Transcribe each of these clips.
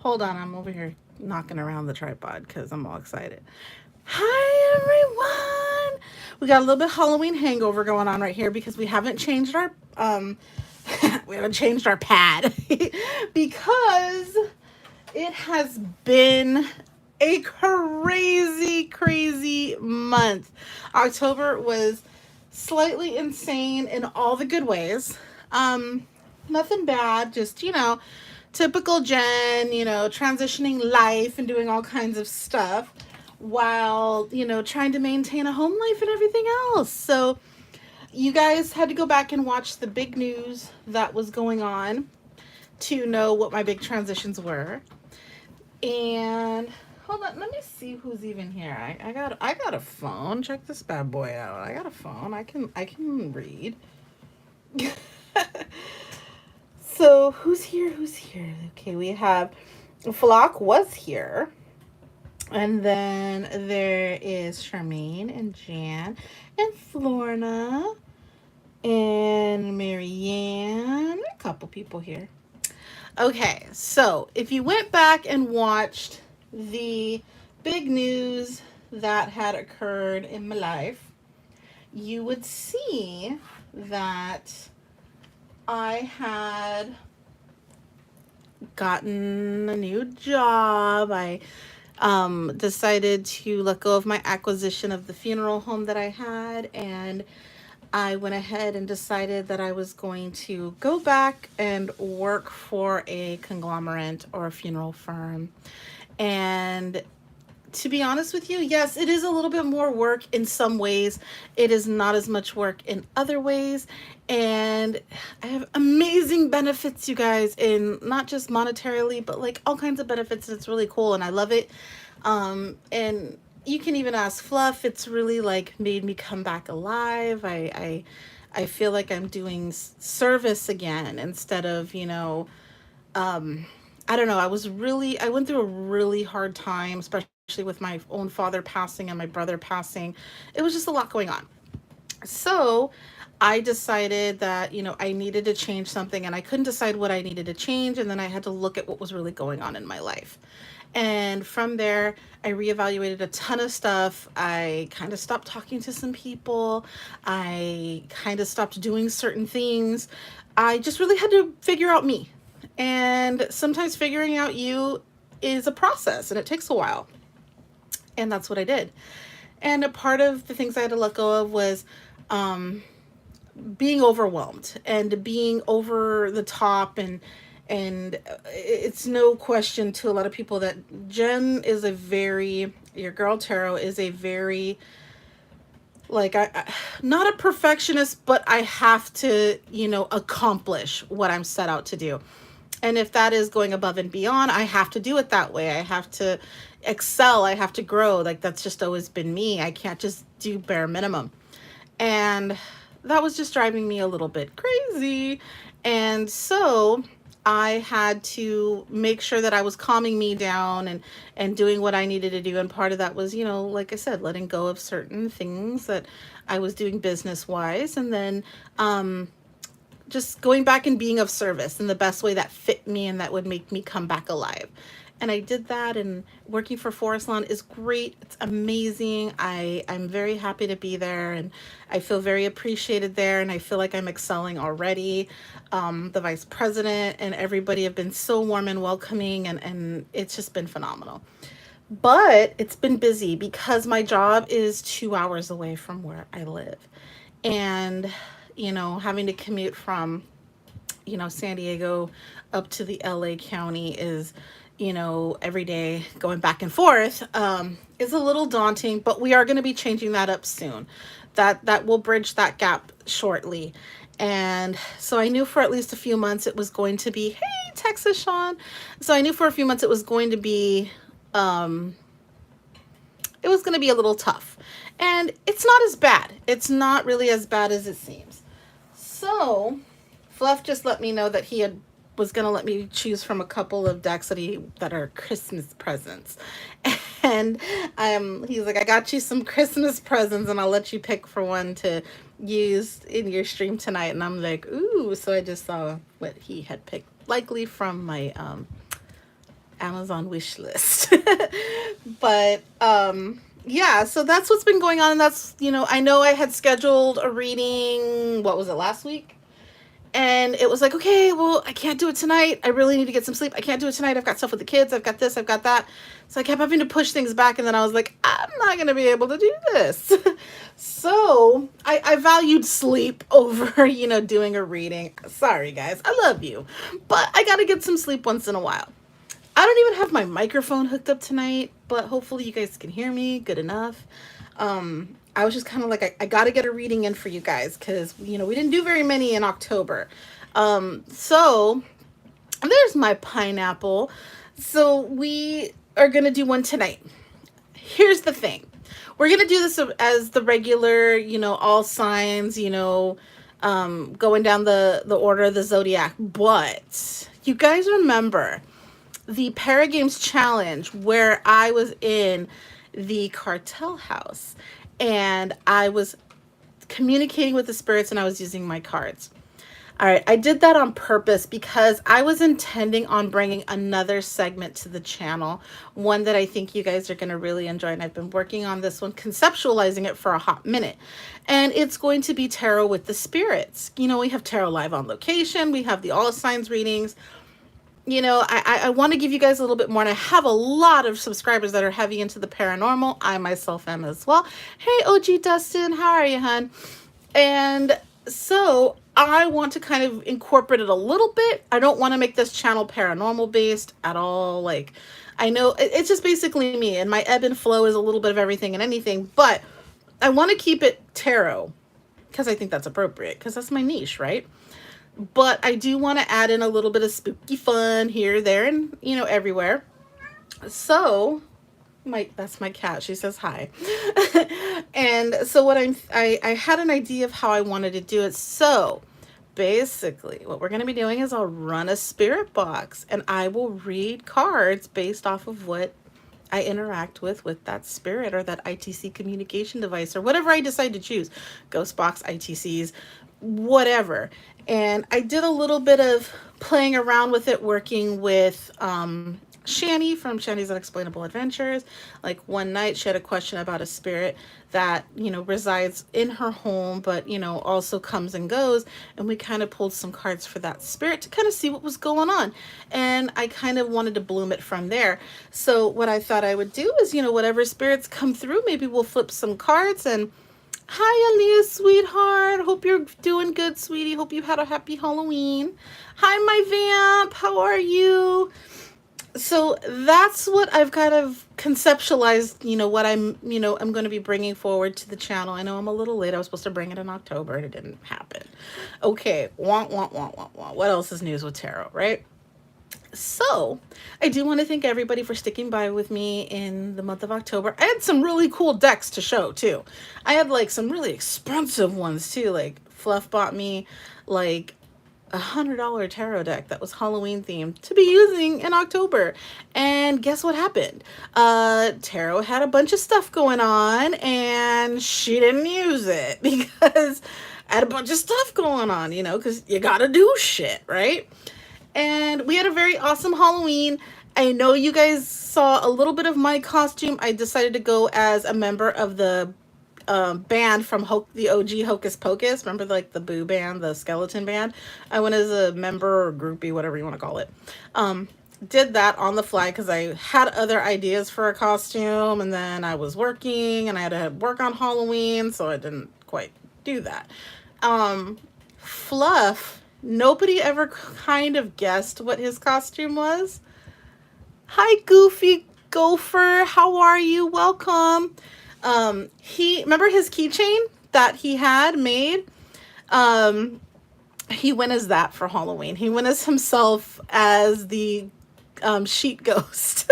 Hold on, I'm over here knocking around the tripod because I'm all excited. Hi everyone! We got a little bit Halloween hangover going on right here because we haven't changed our we haven't changed our pad because it has been a crazy month. October was slightly insane in all the good ways. Nothing bad, just, typical Jen, transitioning life and doing all kinds of stuff while, trying to maintain a home life and everything else. So, you guys had to go back and watch the big news that was going on to know what my big transitions were. And hold on, let me see who's even here. I got a phone. Check this bad boy out. I got a phone. I can read. So who's here? Who's here? Okay, we have Flock was here. And then there is Charmaine and Jan and Florna and Marianne. A couple people here. Okay, so if you went back and watched the big news that had occurred in my life, you would see that I had gotten a new job. I decided to let go of my acquisition of the funeral home that I had, and I went ahead and decided that I was going to go back and work for a conglomerate or a funeral firm. And to be honest with you, yes, it is a little bit more work in some ways. It is not as much work in other ways. And I have amazing benefits, you guys, in not just monetarily, but like all kinds of benefits. It's really cool and I love it. And you can even ask Fluff. It's really like made me come back alive. I feel like I'm doing service again instead of, um, I don't know. I went through a really hard time, especially with my own father passing and my brother passing. It was just a lot going on. So I decided that, I needed to change something and I couldn't decide what I needed to change. And then I had to look at what was really going on in my life. And from there, I reevaluated a ton of stuff. I kind of stopped talking to some people. I kind of stopped doing certain things. I just really had to figure out me. And sometimes figuring out you is a process and it takes a while. And that's what I did. And a part of the things I had to let go of was um, being overwhelmed and being over the top, and it's no question to a lot of people that Jen is a very, your girl Tarot is a very, like, not a perfectionist, but I have to, accomplish what I'm set out to do. And if that is going above and beyond, I have to do it that way. I have to excel. I have to grow. Like, that's just always been me. I can't just do bare minimum. And that was just driving me a little bit crazy. And so I had to make sure that I was calming me down and doing what I needed to do. And part of that was, like I said, letting go of certain things that I was doing business wise. And then just going back and being of service in the best way that fit me and that would make me come back alive. And I did that, and working for Forest Lawn is great. It's amazing. I'm very happy to be there, and I feel very appreciated there, and I feel like I'm excelling already. The vice president and everybody have been so warm and welcoming, and it's just been phenomenal. But it's been busy because my job is 2 hours away from where I live. And, having to commute from, San Diego up to the LA County is, every day going back and forth, is a little daunting, but we are going to be changing that up soon. That will bridge that gap shortly. And so I knew for at least a few months it was going to be, hey, Texas Sean. So I knew for a few months um, it was going to be a little tough. And it's not as bad. It's not really as bad as it seems. So Fluff just let me know that he was going to let me choose from a couple of decks that are Christmas presents. And he's like, I got you some Christmas presents and I'll let you pick for one to use in your stream tonight. And I'm like, ooh. So I just saw what he had picked, likely from my Amazon wish list. But yeah, so that's what's been going on. And that's, I know I had scheduled a reading, what was it, last week? And it was like, okay, well, I can't do it tonight. I really need to get some sleep. I can't do it tonight. I've got stuff with the kids. I've got this. I've got that. So I kept having to push things back. And then I was like, I'm not going to be able to do this. So I valued sleep over, doing a reading. Sorry, guys. I love you. But I got to get some sleep once in a while. I don't even have my microphone hooked up tonight, but hopefully you guys can hear me good enough. I was just kind of like, I got to get a reading in for you guys because, we didn't do very many in October. So there's my pineapple. So we are going to do one tonight. Here's the thing. We're going to do this as the regular, all signs, going down the order of the zodiac. But you guys remember the Paragames challenge where I was in the cartel house and I was communicating with the spirits and I was using my cards. All right, I did that on purpose because I was intending on bringing another segment to the channel, one that I think you guys are going to really enjoy. And I've been working on this one, conceptualizing it for a hot minute. And it's going to be tarot with the spirits. We have tarot live on location. We have the all signs readings. I want to give you guys a little bit more, and I have a lot of subscribers that are heavy into the paranormal. I myself am as well. Hey, OG Dustin, how are you, hon? And so I want to kind of incorporate it a little bit. I don't want to make this channel paranormal based at all. Like, I know it's just basically me, and my ebb and flow is a little bit of everything and anything, but I want to keep it tarot because I think that's appropriate because that's my niche, right? But I do want to add in a little bit of spooky fun here, there, and, everywhere. So, that's my cat. She says hi. And so I had an idea of how I wanted to do it. So, basically, what we're going to be doing is I'll run a spirit box and I will read cards based off of what I interact with that spirit or that ITC communication device or whatever I decide to choose. Ghost box, ITCs, whatever. And I did a little bit of playing around with it, working with Shani from Shani's Unexplainable Adventures. Like one night she had a question about a spirit that, resides in her home, but, also comes and goes. And we kind of pulled some cards for that spirit to kind of see what was going on. And I kind of wanted to bloom it from there. So what I thought I would do is, whatever spirits come through, maybe we'll flip some cards. And hi, Aaliyah, sweetheart. Hope you're doing good, sweetie. Hope you had a happy Halloween. Hi, my vamp. How are you? So that's what I've kind of conceptualized, what I'm going to be bringing forward to the channel. I know I'm a little late. I was supposed to bring it in October and it didn't happen. Okay. What else is news with tarot, right? So I do want to thank everybody for sticking by with me in the month of October. I had some really cool decks to show too. I had like some really expensive ones too. Like Fluff bought me like $100 tarot deck that was Halloween themed to be using in October. And guess what happened? Tarot had a bunch of stuff going on and she didn't use it because I had a bunch of stuff going on, because you gotta do shit, right? And we had a very awesome Halloween. I know you guys saw a little bit of my costume. I decided to go as a member of the band from the OG Hocus Pocus. Remember like the Boo band, the skeleton band? I went as a member or groupie, whatever you want to call it. Did that on the fly because I had other ideas for a costume and then I was working and I had to work on Halloween, so I didn't quite do that. Fluff, nobody ever kind of guessed what his costume was. Hi, Goofy Gopher. How are you? Welcome. Remember his keychain that he had made? He went as that for Halloween. He went as himself as the sheet ghost.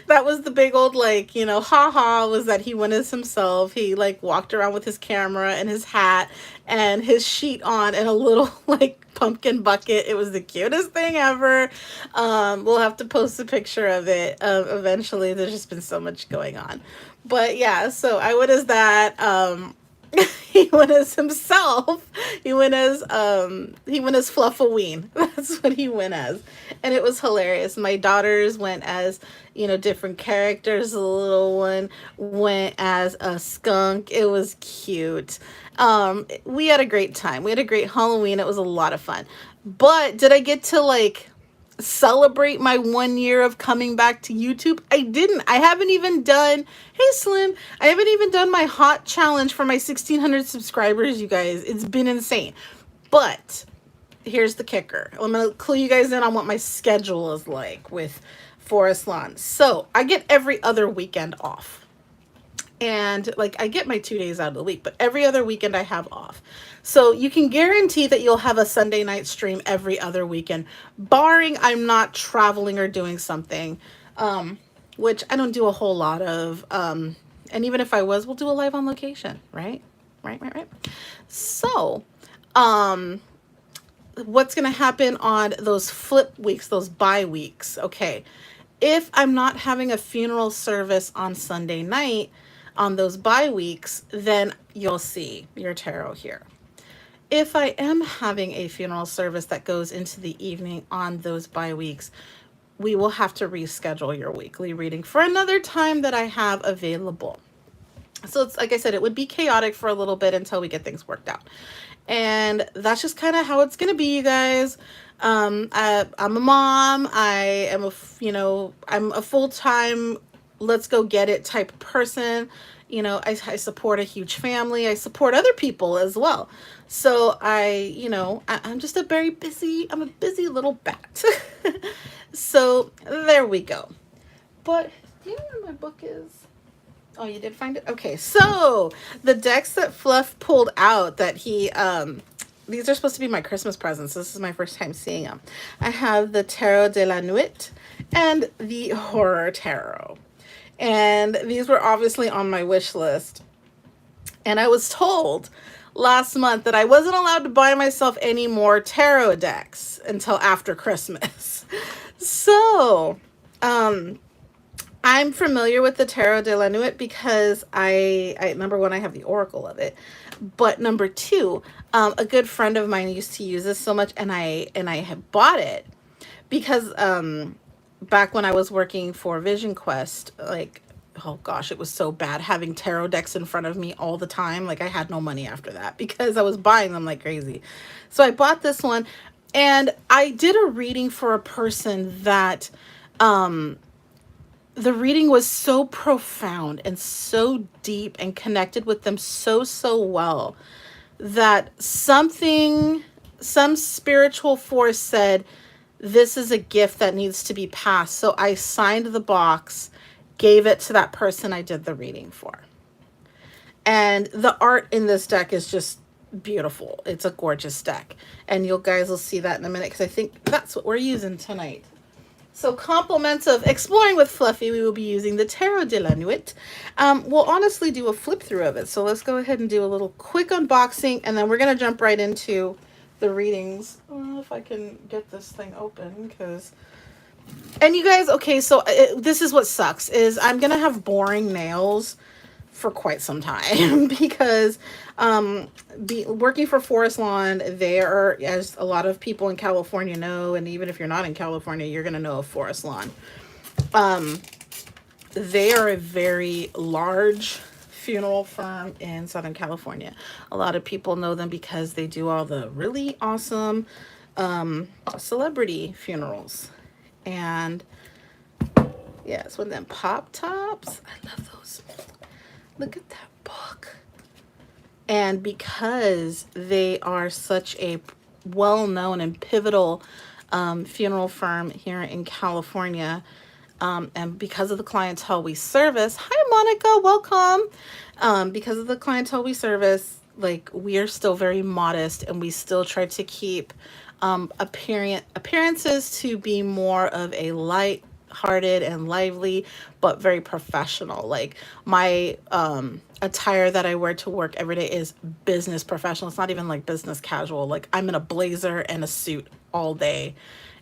That was the big old haha, was that he went as himself. He walked around with his camera and his hat and his sheet on and a little pumpkin bucket. It was the cutest thing ever. We'll have to post a picture of it eventually. There's just been so much going on. But yeah, so I went as that. He went as himself. He went as Fluffoween. That's what he went as. And it was hilarious. My daughters went as, different characters. The little one went as a skunk. It was cute. We had a great time. We had a great Halloween. It was a lot of fun. But did I get to like celebrate my 1 year of coming back to YouTube? I didn't. I haven't even done, hey Slim, I haven't even done my hot challenge for my 1,600 subscribers, you guys. It's been insane. But here's the kicker. I'm going to clue you guys in on what my schedule is like with Forest Lawn. So I get every other weekend off. And like I get my 2 days out of the week, but every other weekend I have off. So you can guarantee that you'll have a Sunday night stream every other weekend, barring I'm not traveling or doing something, which I don't do a whole lot of. And even if I was, we'll do a live on location, right? Right. So, what's going to happen on those flip weeks, those bye weeks? Okay. If I'm not having a funeral service on Sunday night, on those bye weeks, then you'll see your tarot here. If I am having a funeral service that goes into the evening on those bye weeks, we will have to reschedule your weekly reading for another time that I have available. So it's like I said, it would be chaotic for a little bit until we get things worked out. And that's just kind of how it's going to be, you guys. I'm a mom. I am I'm a full-time let's go get it type of person. I support a huge family. I support other people as well. So I'm just I'm a busy little bat. So there we go. But do you know where my book is? Oh, you did find it? Okay. So the decks that Fluff pulled out that these are supposed to be my Christmas presents. This is my first time seeing them. I have the Tarot de la Nuit and the Horror Tarot. And these were obviously on my wish list. And I was told last month that I wasn't allowed to buy myself any more tarot decks until after Christmas. So, I'm familiar with the Tarot de la Nuit because I number one, I have the oracle of it. But number two, a good friend of mine used to use this so much, and I had bought it because back when I was working for Vision Quest, like, oh gosh, it was so bad having tarot decks in front of me all the time. Like I had no money after that because I was buying them like crazy. So I bought this one, and I did a reading for a person that the reading was so profound and so deep and connected with them so well that some spiritual force said, this is a gift that needs to be passed. So I signed the box, gave it to that person I did the reading for. And the art in this deck is just beautiful. It's a gorgeous deck. And you guys will see that in a minute because I think that's what we're using tonight. So compliments of Exploring with Fluffy, we will be using the Tarot de la Nuit. We'll honestly do a flip through of it. So let's go ahead and do a little quick unboxing, and then we're going to jump right into the readings. I don't know if I can get this thing open and you guys, okay, so this is what sucks is I'm going to have boring nails for quite some time because working for Forest Lawn, they are, as a lot of people in California know, and even if you're not in California, you're going to know of Forest Lawn. They are a very large funeral firm in Southern California. A lot of people know them because they do all the really awesome celebrity funerals. And yes, one of them pop tops. I love those. Look at that book. And because they are such a well-known and pivotal funeral firm here in California, and because of the clientele we service, hi Monica, welcome. Because of the clientele we service, like, we are still very modest, and we still try to keep appearances to be more of a light-hearted and lively, but very professional. Like, my attire that I wear to work every day is business professional. It's not even like business casual. Like, I'm in a blazer and a suit all day.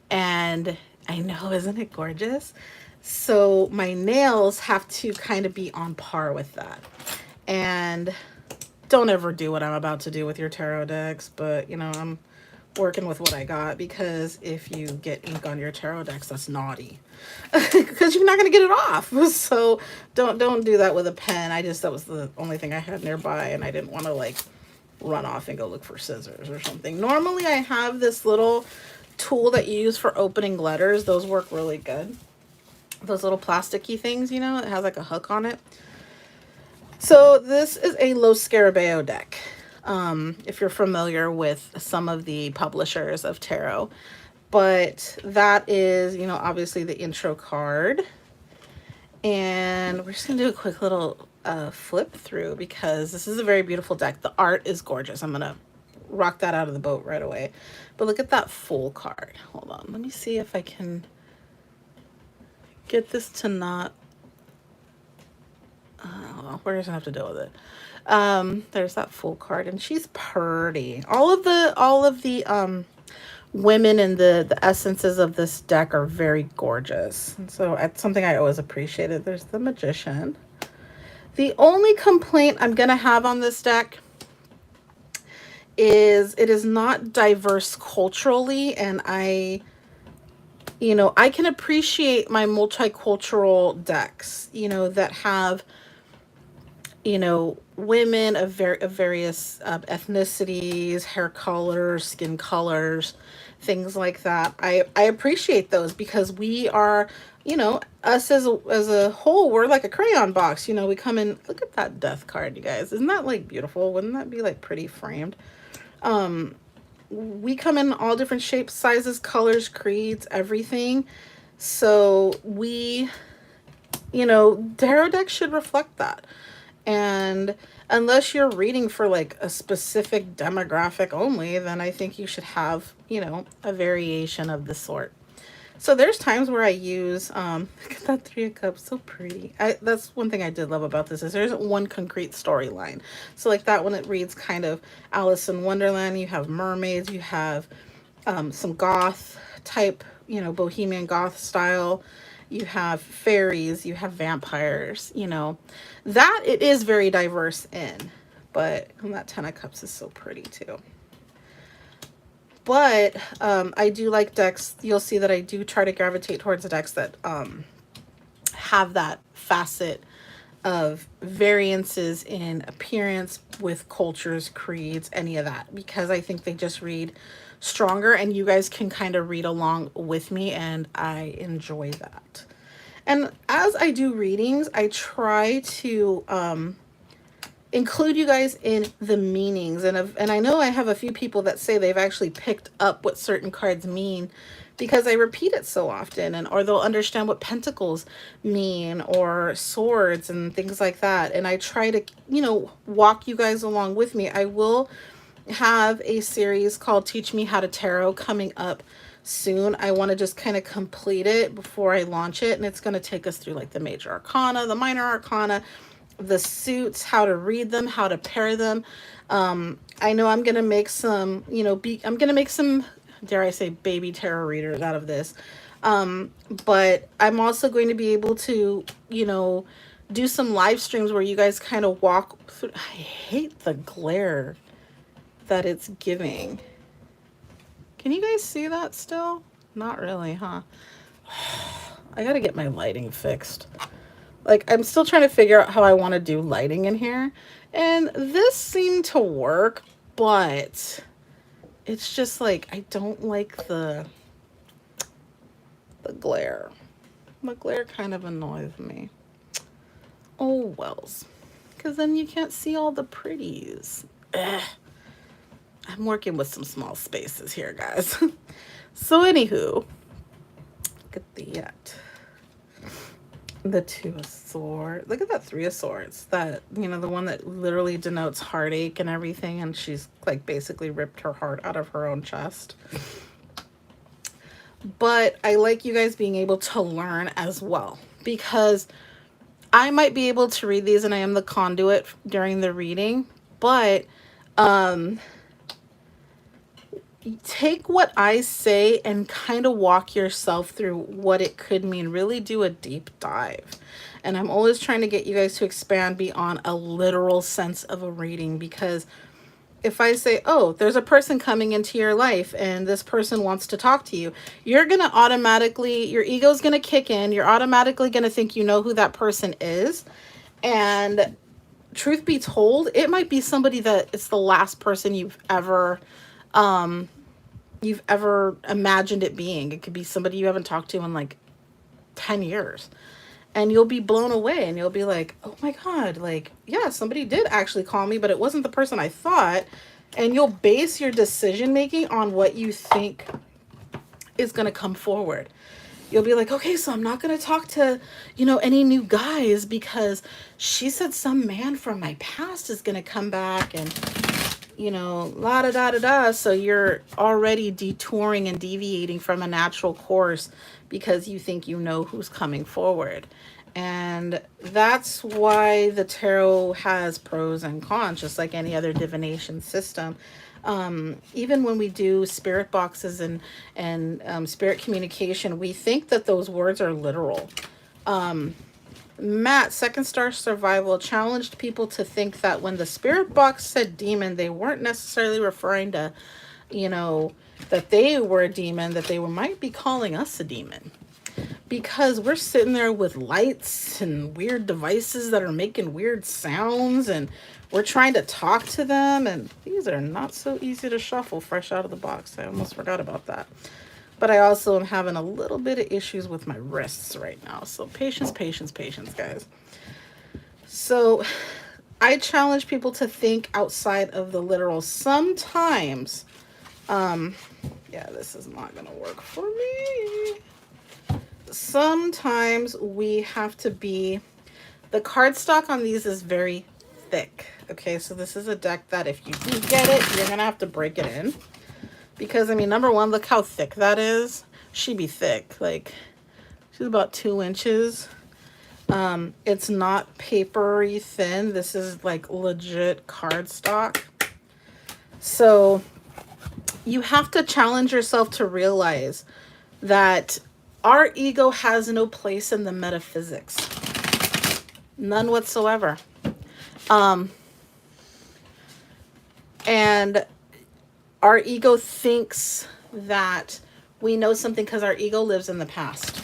And I know, isn't it gorgeous? So my nails have to kind of be on par with that. And don't ever do what I'm about to do with your tarot decks, but you know, I'm working with what I got, because if you get ink on your tarot decks, that's naughty. Because you're not going to get it off. So don't do that with a pen. That was the only thing I had nearby, and I didn't want to like run off and go look for scissors or something. Normally I have this little tool that you use for opening letters. Those work really good. Those little plasticky things, you know, it has like a hook on it. So this is a Lo Scarabeo deck. If you're familiar with some of the publishers of tarot, but that is, you know, obviously the intro card. And we're just gonna do a quick little flip through, because this is a very beautiful deck. The art is gorgeous. I'm gonna rock that out of the boat right away. But look at that full card. Hold on, let me see if I can get this to not, we're just gonna have to deal with it. There's that full card, and she's pretty. All of the women and the essences of this deck are very gorgeous. And so it's something I always appreciated. There's the Magician. The only complaint I'm gonna have on this deck is it is not diverse culturally, and you know, I can appreciate my multicultural decks, you know, that have, you know, women of various ethnicities, hair colors, skin colors, things like that. I appreciate those, because we are, you know, us as a whole, we're like a crayon box. You know, we come in. Look at that death card, you guys. Isn't that like beautiful? Wouldn't that be like pretty framed? We come in all different shapes, sizes, colors, creeds, everything. So we, you know, tarot decks should reflect that. And unless you're reading for like a specific demographic only, then I think you should have, you know, a variation of the sort. So there's times where I use, look at that Three of Cups, so pretty. That's one thing I did love about this, is there isn't one concrete storyline. So like that one, it reads kind of Alice in Wonderland. You have mermaids, you have some goth type, you know, bohemian goth style. You have fairies, you have vampires, you know. That it is very diverse in. But that Ten of Cups is so pretty too. But I do like decks. You'll see that I do try to gravitate towards the decks that have that facet of variances in appearance with cultures, creeds, any of that, because I think they just read stronger, and you guys can kind of read along with me, and I enjoy that. And as I do readings, I try to include you guys in the meanings. And I know I have a few people that say they've actually picked up what certain cards mean because I repeat it so often, and or they'll understand what pentacles mean, or swords and things like that. And I try to, you know, walk you guys along with me. I will have a series called Teach Me How to Tarot coming up soon. I want to just kind of complete it before I launch it, and it's going to take us through like the major arcana, the minor arcana, the suits, how to read them, how to pair them. I know I'm going to make some, you know, I'm going to make some, dare I say, baby tarot readers out of this. But I'm also going to be able to, you know, do some live streams where you guys kind of walk through. I hate the glare that it's giving. Can you guys see that still? Not really, huh? I gotta get my lighting fixed. Like, I'm still trying to figure out how I want to do lighting in here. And this seemed to work, but it's just like, I don't like the glare. The glare kind of annoys me. Oh, wells. Because then you can't see all the pretties. Ugh. I'm working with some small spaces here, guys. So anywho, look at the Two of Swords. Look at that Three of Swords. That, you know, the one that literally denotes heartache and everything, and she's like basically ripped her heart out of her own chest. But I like you guys being able to learn as well, because I might be able to read these and I am the conduit during the reading, but take what I say and kind of walk yourself through what it could mean. Really do a deep dive. And I'm always trying to get you guys to expand beyond a literal sense of a reading, because if I say, oh, there's a person coming into your life and this person wants to talk to you, you're going to automatically, your ego's going to kick in. You're automatically going to think you know who that person is. And truth be told, it might be somebody that it's the last person you've ever imagined it being. It could be somebody you haven't talked to in like 10 years. And you'll be blown away and you'll be like, oh my God, like, yeah, somebody did actually call me, but it wasn't the person I thought. And you'll base your decision making on what you think is going to come forward. You'll be like, okay, so I'm not going to talk to, any new guys because she said some man from my past is going to come back and, la da da da da. So you're already detouring and deviating from a natural course because you think you know who's coming forward. And that's why the tarot has pros and cons, just like any other divination system. Even when we do spirit boxes and spirit communication, we think that those words are literal. Matt, Second Star Survival, challenged people to think that when the spirit box said demon, they weren't necessarily referring to, that they were a demon, that they might be calling us a demon. Because we're sitting there with lights and weird devices that are making weird sounds, and we're trying to talk to them. And these are not so easy to shuffle fresh out of the box. I almost forgot about that. But I also am having a little bit of issues with my wrists right now. So patience, patience, patience, guys. So I challenge people to think outside of the literal. Sometimes, yeah, this is not going to work for me. Sometimes we have to be, the cardstock on these is very thick. Okay, so this is a deck that if you do get it, you're going to have to break it in. Because, number one, look how thick that is. She be thick. Like, she's about 2 inches. It's not papery thin. This is, like, legit cardstock. So, you have to challenge yourself to realize that our ego has no place in the metaphysics. None whatsoever. And our ego thinks that we know something because our ego lives in the past.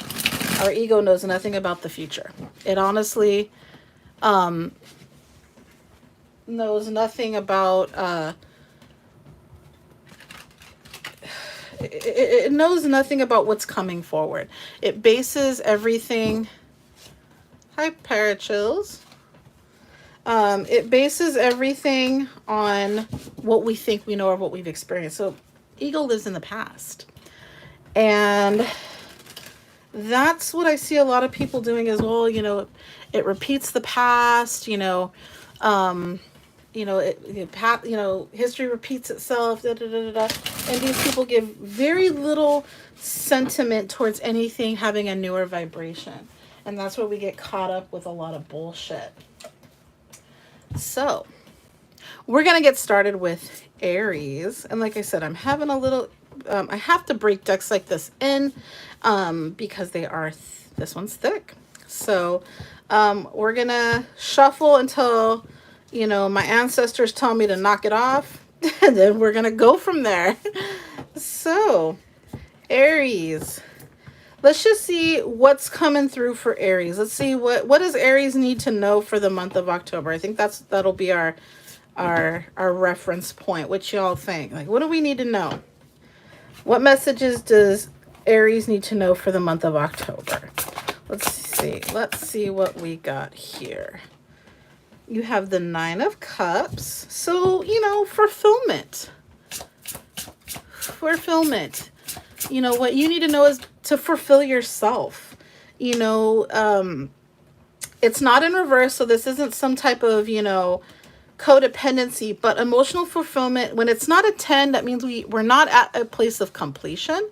Our ego knows nothing about the future. It honestly knows nothing about it knows nothing about what's coming forward. It bases everything. Hi, Parachills. It bases everything on what we think we know or what we've experienced. So ego lives in the past. And that's what I see a lot of people doing as well. It repeats the past, history repeats itself, da, da, da, da, da. And these people give very little sentiment towards anything having a newer vibration. And that's where we get caught up with a lot of bullshit. So, we're going to get started with Aries. And like I said, I'm having a little, I have to break decks like this in because they are, this one's thick. So, we're going to shuffle until, my ancestors tell me to knock it off. And then we're going to go from there. So, Aries. Let's just see what's coming through for Aries. Let's see what does Aries need to know for the month of October. I think that'll be our reference point. What y'all think? Like, what do we need to know? What messages does Aries need to know for the month of October? Let's see. Let's see what we got here. You have the 9 of Cups. So, fulfillment. Fulfillment. What you need to know is to fulfill yourself. It's not in reverse, so this isn't some type of, codependency, but emotional fulfillment, when it's not a 10, that means we're not at a place of completion.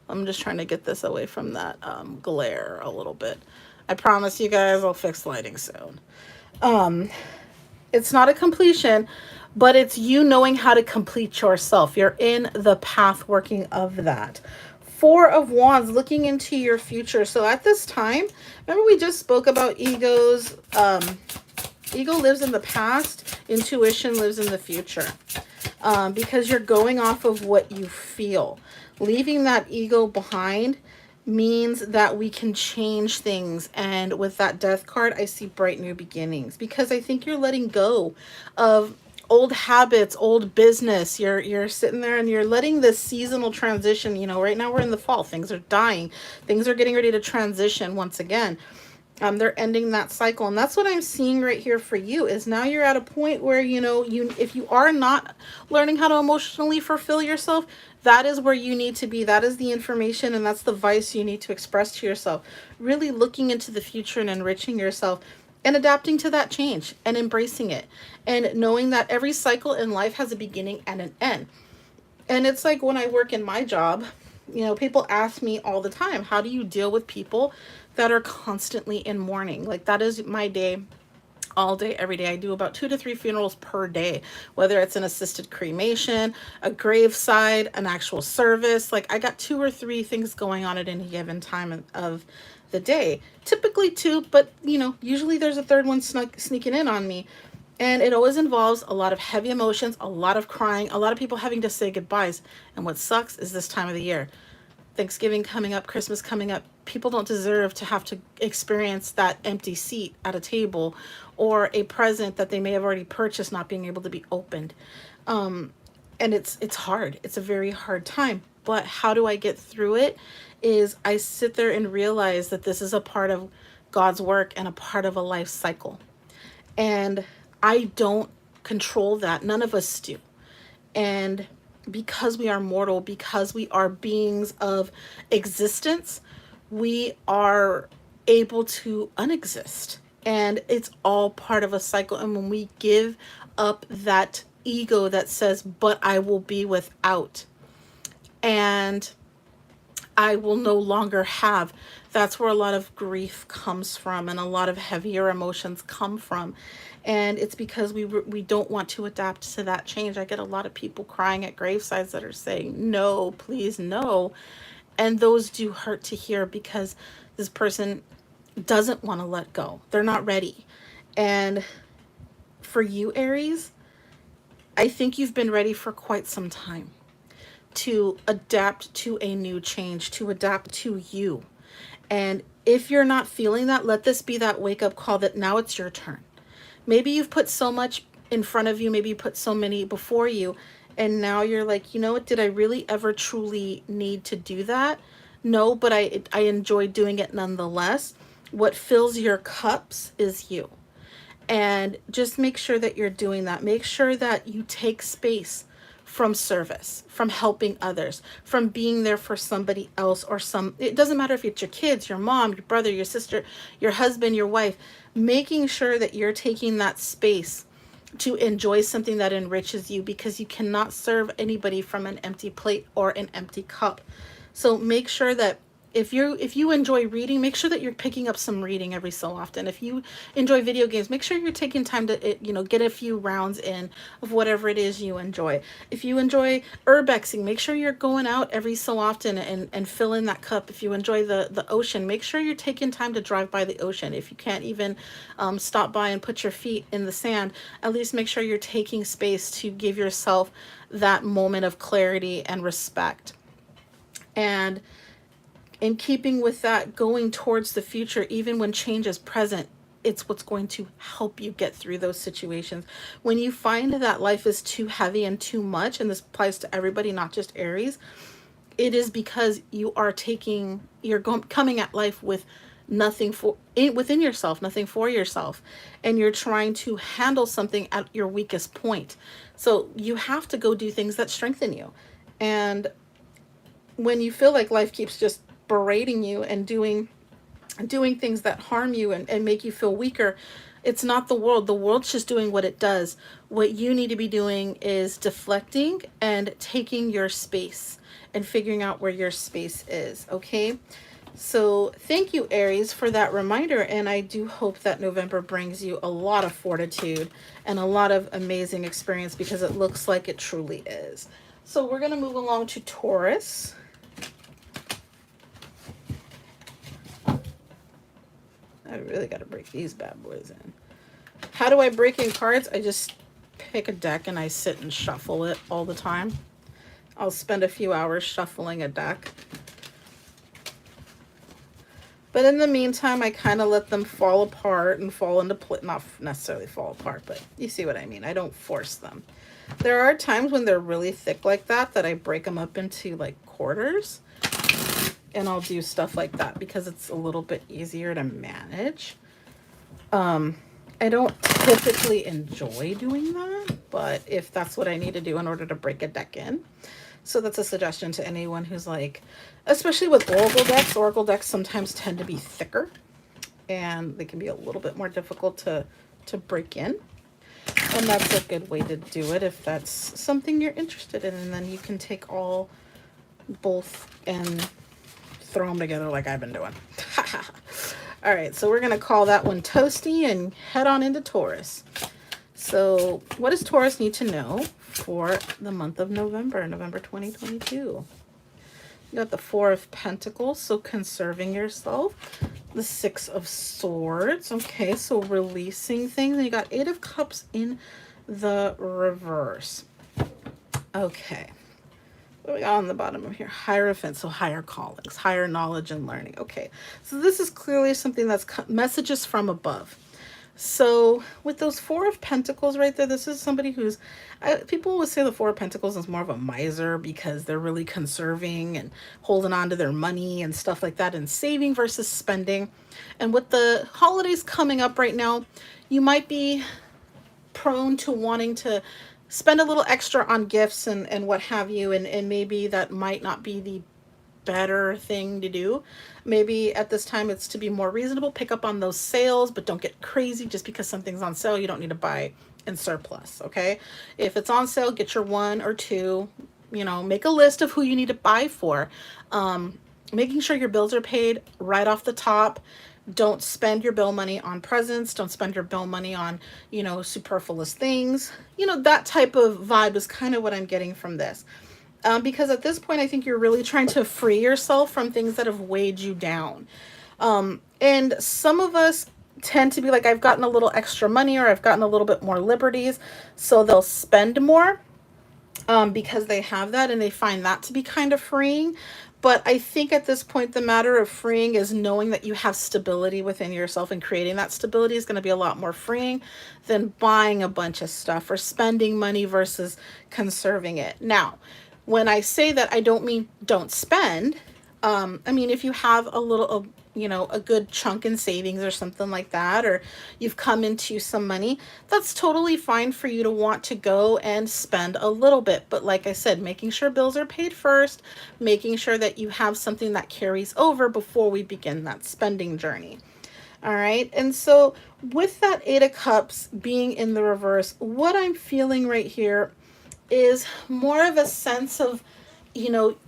I'm just trying to get this away from that glare a little bit. I promise you guys I'll fix lighting soon. It's not a completion, but it's you knowing how to complete yourself. You're in the path working of that. Four of Wands, looking into your future. So at this time, remember we just spoke about egos. Ego lives in the past, intuition lives in the future. Because you're going off of what you feel. Leaving that ego behind means that we can change things. And with that death card, I see bright new beginnings, because I think you're letting go of old habits, old business. You're sitting there and you're letting this seasonal transition, you know, right now we're in the fall, things are dying, things are getting ready to transition once again. They're ending that cycle. And that's what I'm seeing right here for you, is now you're at a point where, you know, if you are not learning how to emotionally fulfill yourself, that is where you need to be. That is the information, and that's the vice you need to express to yourself. Really looking into the future and enriching yourself and adapting to that change and embracing it, and knowing that every cycle in life has a beginning and an end. And it's like when I work in my job, you know, people ask me all the time, how do you deal with people that are constantly in mourning? Like, that is my day, all day, every day. I do about 2 to 3 funerals per day, whether it's an assisted cremation, a graveside, an actual service. Like, I got 2 or 3 things going on at any given time of the day. Typically 2, but, you know, usually there's a third one sneaking in on me. And it always involves a lot of heavy emotions, a lot of crying, a lot of people having to say goodbyes. And what sucks is this time of the year. Thanksgiving coming up, Christmas coming up, people don't deserve to have to experience that empty seat at a table, or a present that they may have already purchased not being able to be opened. And it's hard. It's a very hard time. But how do I get through it? Is I sit there and realize that this is a part of God's work and a part of a life cycle. And I don't control that. None of us do. And because we are mortal, because we are beings of existence, we are able to unexist. And it's all part of a cycle. And when we give up that ego that says, but I will be without, and I will no longer have, that's where a lot of grief comes from, and a lot of heavier emotions come from. And it's because we don't want to adapt to that change. I get a lot of people crying at gravesides that are saying, no, please, no. And those do hurt to hear, because this person doesn't want to let go. They're not ready. And for you, Aries, I think you've been ready for quite some time to adapt to a new change, to adapt to you. And if you're not feeling that, let this be that wake-up call that now it's your turn. Maybe you've put so much in front of you, maybe you put so many before you, and now you're like, you know what, did I really ever truly need to do that? No, but I enjoy doing it nonetheless. What fills your cups is you. And just make sure that you're doing that. Make sure that you take space from service, from helping others, from being there for somebody else, or it doesn't matter if it's your kids, your mom, your brother, your sister, your husband, your wife, making sure that you're taking that space to enjoy something that enriches you, because you cannot serve anybody from an empty plate or an empty cup. So make sure that if you enjoy reading, make sure that you're picking up some reading every so often. If you enjoy video games, make sure you're taking time to, you know, get a few rounds in of whatever it is you enjoy. If you enjoy urbexing, make sure you're going out every so often and fill in that cup. If you enjoy the ocean, make sure you're taking time to drive by the ocean. If you can't even stop by and put your feet in the sand, at least make sure you're taking space to give yourself that moment of clarity and respect. And in keeping with that, going towards the future, even when change is present, it's what's going to help you get through those situations. When you find that life is too heavy and too much, and this applies to everybody, not just Aries, it is because you are coming at life with nothing within yourself, nothing for yourself, and you're trying to handle something at your weakest point. So you have to go do things that strengthen you. And when you feel like life keeps just berating you and doing things that harm you and make you feel weaker, it's not the world. The world's just doing what it does. What you need to be doing is deflecting and taking your space and figuring out where your space is. Okay, So thank you, Aries, for that reminder. And I do hope that November brings you a lot of fortitude and a lot of amazing experience, because it looks like it truly is. So we're going to move along to Taurus. I really got to break these bad boys in. How do I break in cards? I just pick a deck and I sit and shuffle it all the time. I'll spend a few hours shuffling a deck. But in the meantime, I kind of let them fall apart and fall into place. Not necessarily fall apart, but you see what I mean. I don't force them. There are times when they're really thick like that I break them up into like quarters. And I'll do stuff like that because it's a little bit easier to manage. I don't typically enjoy doing that, but if that's what I need to do in order to break a deck in. So that's a suggestion to anyone who's like, especially with Oracle decks sometimes tend to be thicker and they can be a little bit more difficult to break in. And that's a good way to do it if that's something you're interested in. And then you can take both and throw them together like I've been doing. All right, so we're going to call that one toasty and head on into Taurus. So what does Taurus need to know for the month of November 2022? You got the Four of Pentacles, so conserving yourself. The Six of Swords, okay, so releasing things. And you got Eight of Cups in the reverse. Okay. What we got on the bottom of here? Hierophant, so higher callings, higher knowledge and learning. Okay, so this is clearly something that's messages from above. So with those Four of Pentacles right there, this is somebody who's, people would say the Four of Pentacles is more of a miser because they're really conserving and holding on to their money and stuff like that and saving versus spending. And with the holidays coming up right now, you might be prone to wanting to spend a little extra on gifts and what have you. And maybe that might not be the better thing to do. Maybe at this time it's to be more reasonable, pick up on those sales, but don't get crazy just because something's on sale. You don't need to buy in surplus. Okay, if it's on sale, get your one or two, make a list of who you need to buy for. Making sure your bills are paid right off the top. Don't spend your bill money on presents. Don't spend your bill money on, superfluous things. That type of vibe is kind of what I'm getting from this. Because at this point, I think you're really trying to free yourself from things that have weighed you down. And some of us tend to be like, I've gotten a little extra money or I've gotten a little bit more liberties. So they'll spend more because they have that and they find that to be kind of freeing. But I think at this point, the matter of freeing is knowing that you have stability within yourself, and creating that stability is going to be a lot more freeing than buying a bunch of stuff or spending money versus conserving it. Now, when I say that, I don't mean don't spend. I mean, if you have a good chunk in savings or something like that, or you've come into some money, that's totally fine for you to want to go and spend a little bit. But like I said, making sure bills are paid first, making sure that you have something that carries over before we begin that spending journey. All right. And so with that Eight of Cups being in the reverse, what I'm feeling right here is more of a sense of,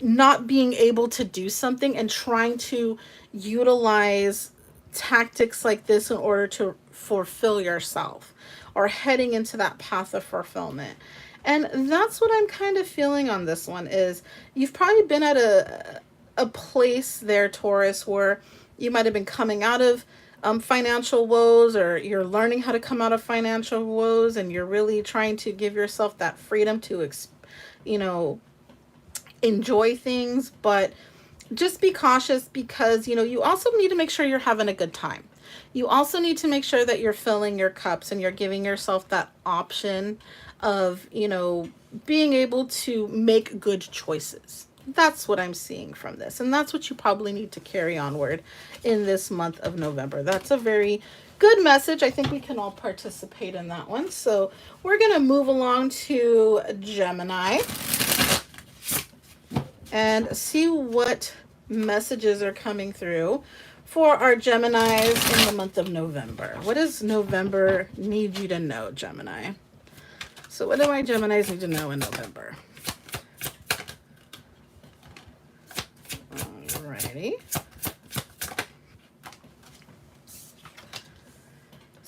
not being able to do something and trying to utilize tactics like this in order to fulfill yourself, or heading into that path of fulfillment. And that's what I'm kind of feeling on this one. Is you've probably been at a place there, Taurus, where you might have been coming out of financial woes, or you're learning how to come out of financial woes, and you're really trying to give yourself that freedom to enjoy things. But just be cautious, because you also need to make sure you're having a good time. You also need to make sure that you're filling your cups and you're giving yourself that option of being able to make good choices. That's what I'm seeing from this, and that's what you probably need to carry onward in this month of November. That's a very good message. I think we can all participate in that one. So we're going to move along to Gemini and see what messages are coming through for our Geminis in the month of November. What does November need you to know, Gemini? So what do my Geminis need to know in November? Alrighty.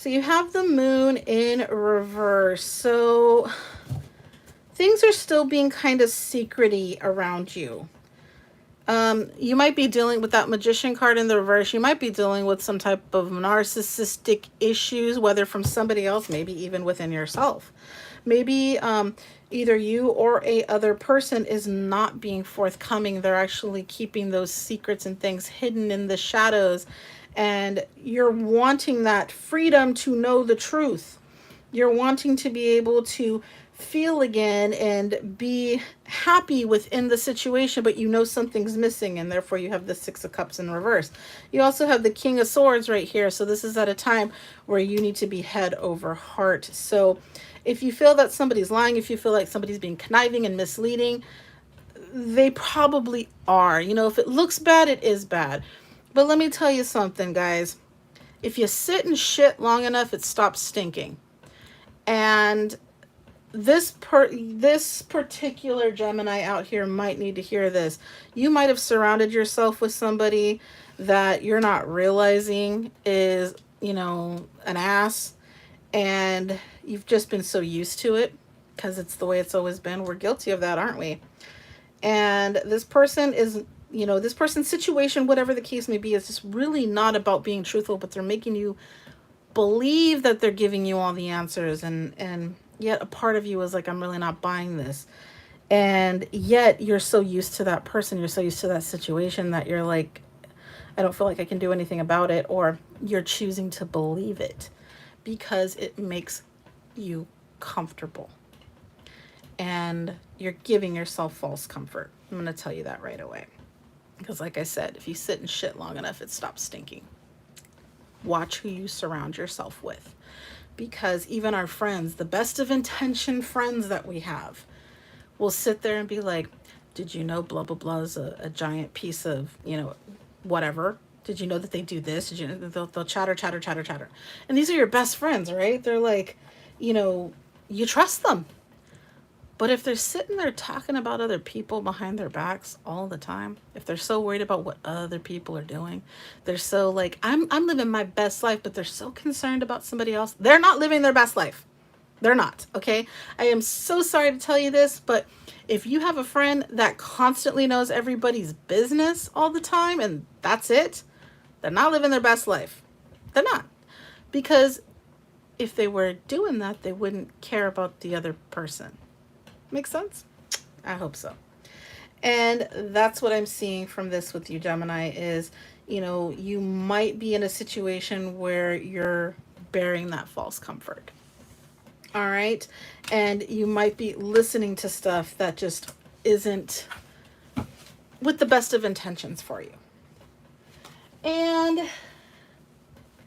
So you have the moon in reverse. So things are still being kind of secrety around you. You might be dealing with that magician card in the reverse. You might be dealing with some type of narcissistic issues, whether from somebody else, maybe even within yourself. Maybe either you or a other person is not being forthcoming. They're actually keeping those secrets and things hidden in the shadows. And you're wanting that freedom to know the truth. You're wanting to be able to feel again and be happy within the situation, but you know something's missing, and therefore you have the Six of Cups in reverse. You also have the King of Swords right here. So this is at a time where you need to be head over heart. So if you feel that somebody's lying, if you feel like somebody's being conniving and misleading, they probably are. You know, if it looks bad, it is bad. But let me tell you something, guys. If you sit in shit long enough, it stops stinking. And this particular Gemini out here might need to hear this. You might have surrounded yourself with somebody that you're not realizing is, you know, an ass, and you've just been so used to it because it's the way it's always been. We're guilty of that, aren't we? And this person is, you know, this person's situation, whatever the case may be, is just really not about being truthful, but they're making you believe that they're giving you all the answers, and yet a part of you is like, I'm really not buying this. And yet you're so used to that person, you're so used to that situation that you're like, I don't feel like I can do anything about it, or you're choosing to believe it because it makes you comfortable. And you're giving yourself false comfort. I'm going to tell you that right away. Because like I said, if you sit in shit long enough, it stops stinking. Watch who you surround yourself with. Because even our friends, the best of intention friends that we have, will sit there and be like, did you know blah, blah, blah is a giant piece of, you know, whatever. Did you know that they do this? Did you know? They'll chatter, chatter, chatter, chatter. And these are your best friends, right? They're like, you know, you trust them. But if they're sitting there talking about other people behind their backs all the time, if they're so worried about what other people are doing, they're so like, I'm living my best life, but they're so concerned about somebody else. They're not living their best life. They're not, okay? I am so sorry to tell you this, but if you have a friend that constantly knows everybody's business all the time and that's it, they're not living their best life. They're not. Because if they were doing that, they wouldn't care about the other person. Make sense? I hope so. And that's what I'm seeing from this with you, Gemini, is, you know, you might be in a situation where you're bearing that false comfort. All right. And you might be listening to stuff that just isn't with the best of intentions for you. And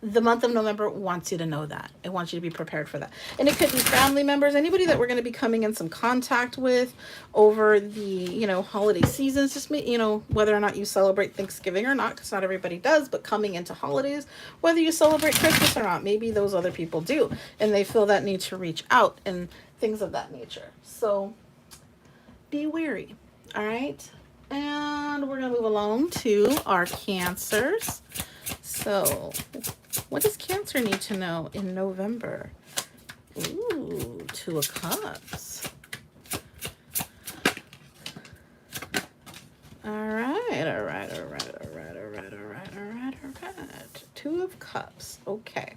the month of November wants you to know that. It wants you to be prepared for that. And it could be family members, anybody that we're going to be coming in some contact with over the, you know, holiday seasons. Just, you know, whether or not you celebrate Thanksgiving or not, because not everybody does, but coming into holidays, whether you celebrate Christmas or not, maybe those other people do. And they feel that need to reach out and things of that nature. So be wary. All right. And we're going to move along to our Cancers. So, what does Cancer need to know in November? Ooh, Two of Cups. All right. Two of Cups. Okay.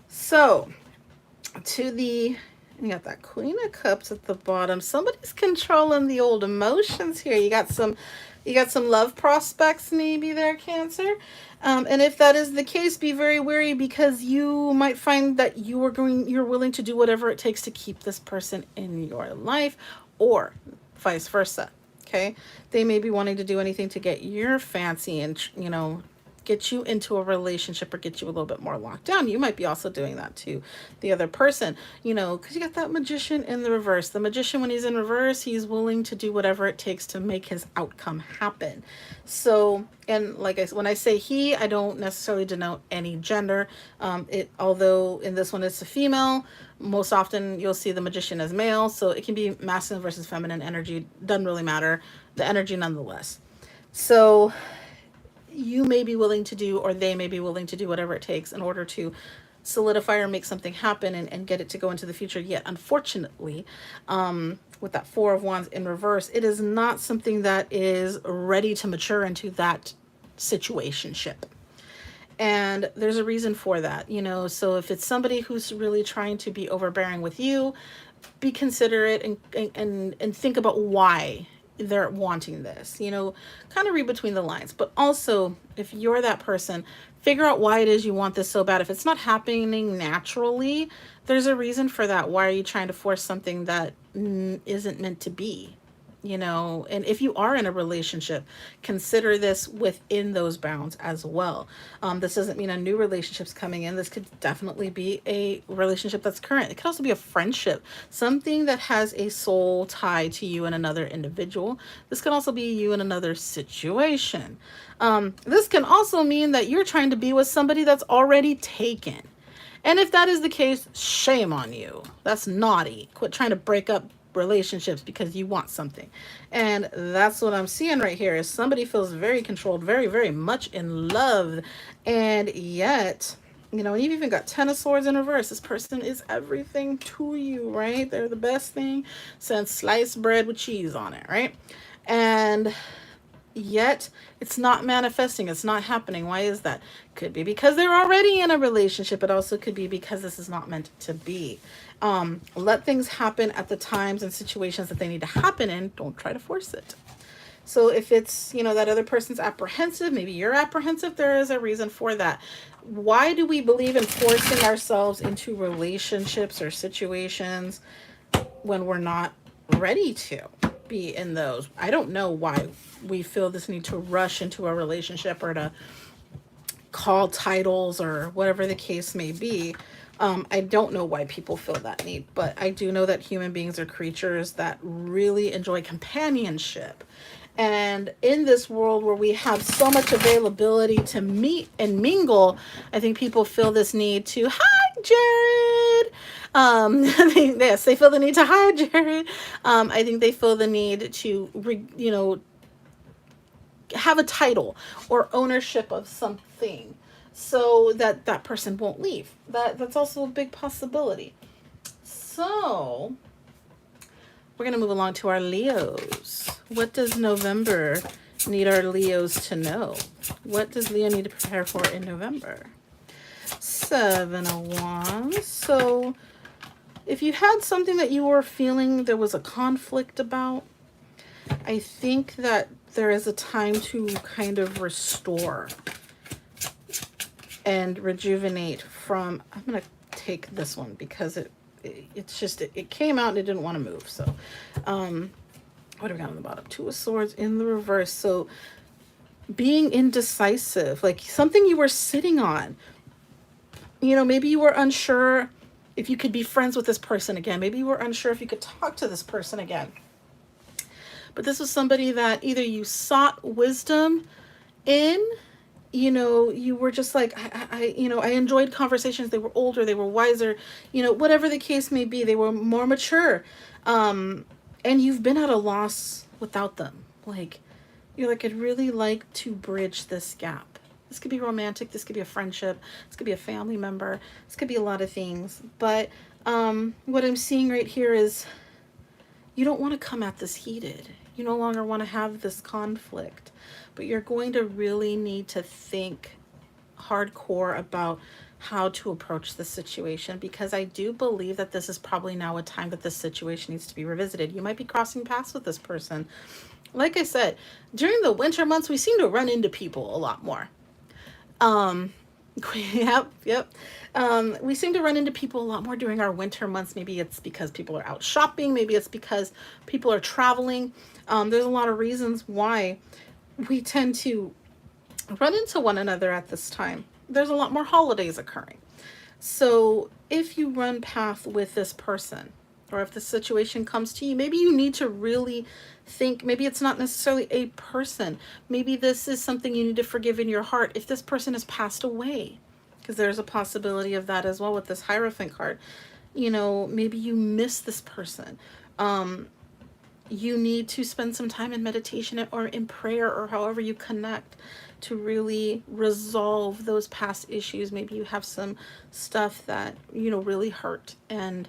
So, you got that Queen of Cups at the bottom. Somebody's controlling the old emotions here. You got some love prospects maybe there, Cancer. And if that is the case, be very wary, because you might find that you're willing to do whatever it takes to keep this person in your life, or vice versa. Okay. They may be wanting to do anything to get your fancy and, you know, get you into a relationship or get you a little bit more locked down. You might be also doing that to the other person, you know, because you got that Magician in the reverse. The Magician, when he's in reverse, he's willing to do whatever it takes to make his outcome happen. So, and like when I say he, I don't necessarily denote any gender. Although in this one it's a female, most often you'll see the Magician as male. So it can be masculine versus feminine energy. Doesn't really matter. The energy nonetheless. So you may be willing to do, or they may be willing to do whatever it takes in order to solidify or make something happen and get it to go into the future. Yet, unfortunately, with that Four of Wands in reverse, it is not something that is ready to mature into that situationship. And there's a reason for that, you know. So if it's somebody who's really trying to be overbearing with you, be considerate and think about why they're wanting this, you know, kind of read between the lines. But also, if you're that person, figure out why it is you want this so bad. If it's not happening naturally, there's a reason for that. Why are you trying to force something that isn't meant to be? You know, and if you are in a relationship, consider this within those bounds as well. This doesn't mean a new relationship's coming in. This could definitely be a relationship that's current. It could also be a friendship, something that has a soul tie to you and another individual. This can also be you in another situation. This can also mean that you're trying to be with somebody that's already taken. And if that is the case, shame on you. That's naughty. Quit trying to break up relationships because you want something. And that's what I'm seeing right here is somebody feels very controlled, very, very much in love. And yet, you know, you've even got Ten of Swords in reverse. This person is everything to you, right? They're the best thing since sliced bread with cheese on it, right? And yet it's not manifesting, it's not happening. Why is that? Could be because they're already in a relationship. It also could be because this is not meant to be. Let things happen at the times and situations that they need to happen in. Don't try to force it. So if it's, you know, that other person's apprehensive, maybe you're apprehensive, there is a reason for that. Why do we believe in forcing ourselves into relationships or situations when we're not ready to be in those? I don't know why we feel this need to rush into a relationship or to call titles or whatever the case may be. I don't know why people feel that need, but I do know that human beings are creatures that really enjoy companionship. And in this world where we have so much availability to meet and mingle, I think people feel this need to, hi, Jared. Yes, they feel the need to, hi, Jared. I think they feel the need to, you know, have a title or ownership of something so that that person won't leave. That's also a big possibility. So we're going to move along to our Leos. What does November need our Leos to know? What does Leo need to prepare for in November? Seven of Wands. So if you had something that you were feeling there was a conflict about, I think that there is a time to kind of restore and rejuvenate from, I'm going to take this one because it came out and it didn't want to move. So, what do we got on the bottom? Two of Swords in the reverse. So being indecisive, like something you were sitting on, you know, maybe you were unsure if you could be friends with this person again. Maybe you were unsure if you could talk to this person again. But this was somebody that either you sought wisdom in, you know, you were just like, you know, I enjoyed conversations. They were older, they were wiser, you know, whatever the case may be, they were more mature. And you've been at a loss without them. Like, you're like, I'd really like to bridge this gap. This could be romantic. This could be a friendship. This could be a family member. This could be a lot of things. But what I'm seeing right here is you don't want to come at this heated. You no longer want to have this conflict. But you're going to really need to think hardcore about how to approach the situation, because I do believe that this is probably now a time that this situation needs to be revisited. You might be crossing paths with this person. Like I said, during the winter months, we seem to run into people a lot more. Yep. We seem to run into people a lot more during our winter months. Maybe it's because people are out shopping. Maybe it's because people are traveling. There's a lot of reasons why we tend to run into one another at this time. There's a lot more holidays occurring. So if you run path with this person, or if the situation comes to you, maybe you need to really think, maybe it's not necessarily a person. Maybe this is something you need to forgive in your heart if this person has passed away, because there's a possibility of that as well with this Hierophant card. You know, maybe you miss this person. you need to spend some time in meditation or in prayer or however you connect to really resolve those past issues. Maybe you have some stuff that, really hurt, and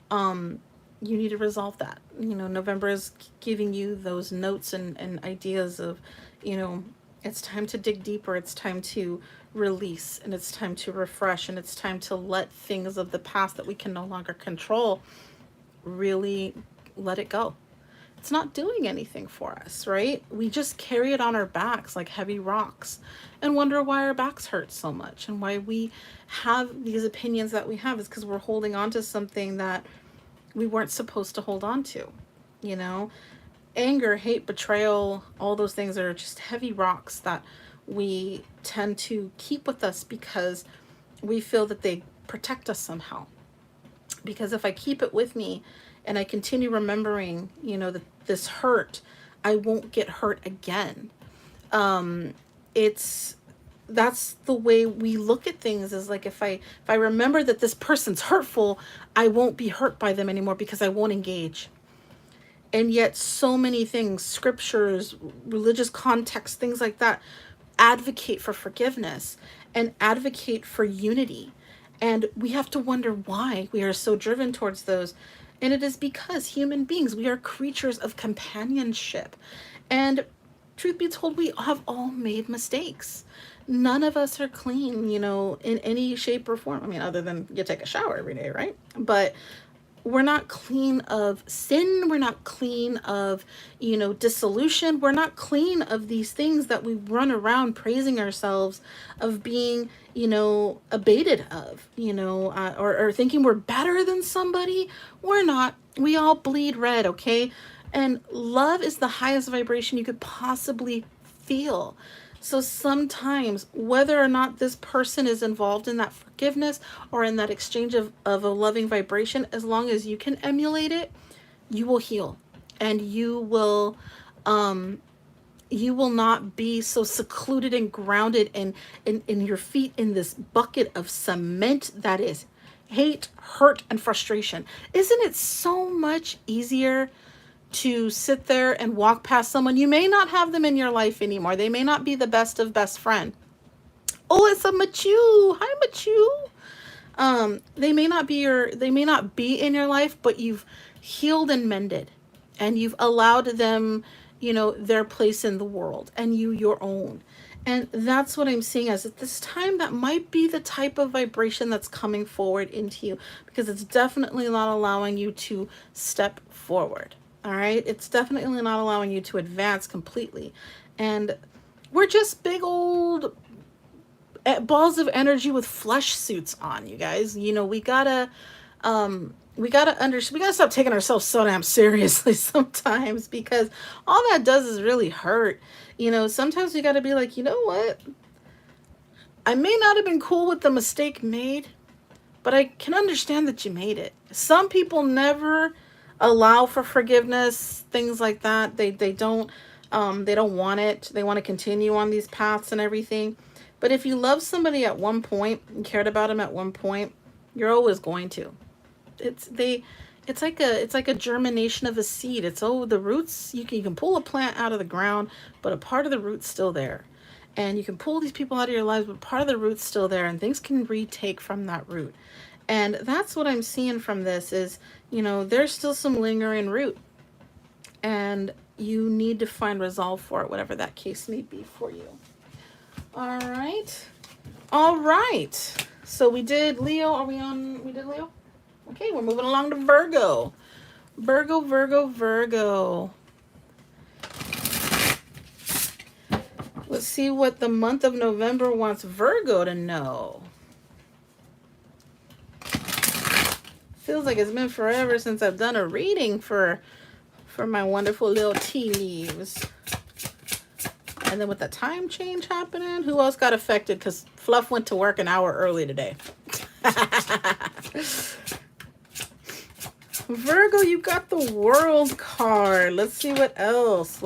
you need to resolve that. November is giving you those notes and ideas of, it's time to dig deeper, it's time to release, and it's time to refresh, and it's time to let things of the past that we can no longer control really let it go. It's not doing anything for us, right? We just carry it on our backs like heavy rocks and wonder why our backs hurt so much, and why we have these opinions that we have is because we're holding on to something that we weren't supposed to hold on to. You know, anger, hate, betrayal, all those things are just heavy rocks that we tend to keep with us because we feel that they protect us somehow. Because if I keep it with me and I continue remembering, that this hurt, I won't get hurt again. It's That's the way we look at things, is like, if I remember that this person's hurtful, I won't be hurt by them anymore because I won't engage. And yet so many things, scriptures, religious context, things like that, advocate for forgiveness and advocate for unity. And we have to wonder why we are so driven towards those. And it is because human beings, we are creatures of companionship. And truth be told, we have all made mistakes. None of us are clean, in any shape or form. I mean, other than you take a shower every day, right? But we're not clean of sin. We're not clean of, dissolution. We're not clean of these things that we run around praising ourselves of being, abated of, or thinking we're better than somebody. We're not. We all bleed red, okay? And love is the highest vibration you could possibly feel. So sometimes, whether or not this person is involved in that forgiveness or in that exchange of a loving vibration, as long as you can emulate it, you will heal. And you will not be so secluded and grounded in your feet in this bucket of cement that is hate, hurt, and frustration. Isn't it so much easier to sit there and walk past someone? You may not have them in your life anymore. They may not be the best of best friend. Oh, it's a Machu. Hi, Machu. They may not be in your life, but you've healed and mended, and you've allowed them, their place in the world, and you your own. And that's what I'm seeing as at this time. That might be the type of vibration that's coming forward into you, because it's definitely not allowing you to step forward. All right. It's definitely not allowing you to advance completely. And we're just big old balls of energy with flesh suits on, you guys. We gotta stop taking ourselves so damn seriously sometimes, because all that does is really hurt. Sometimes we gotta be like, you know what? I may not have been cool with the mistake made, but I can understand that you made it. Some people never allow for forgiveness, things like that. They don't want it. They want to continue on these paths and everything. But if you love somebody at one point and cared about them at one point, you're always going to. It's like a germination of a seed. The roots, you can pull a plant out of the ground, but a part of the root's still there. And you can pull these people out of your lives, but part of the root's still there, and things can retake from that root. And that's what I'm seeing from this is, there's still some lingering root, and you need to find resolve for it, whatever that case may be for you. All right. So we did Leo. We did Leo? Okay, we're moving along to Virgo. Virgo. Let's see what the month of November wants Virgo to know. Feels like it's been forever since I've done a reading for my wonderful little tea leaves. And then with the time change happening, who else got affected? Because Fluff went to work an hour early today. Virgo, you got the World card. Let's see what else.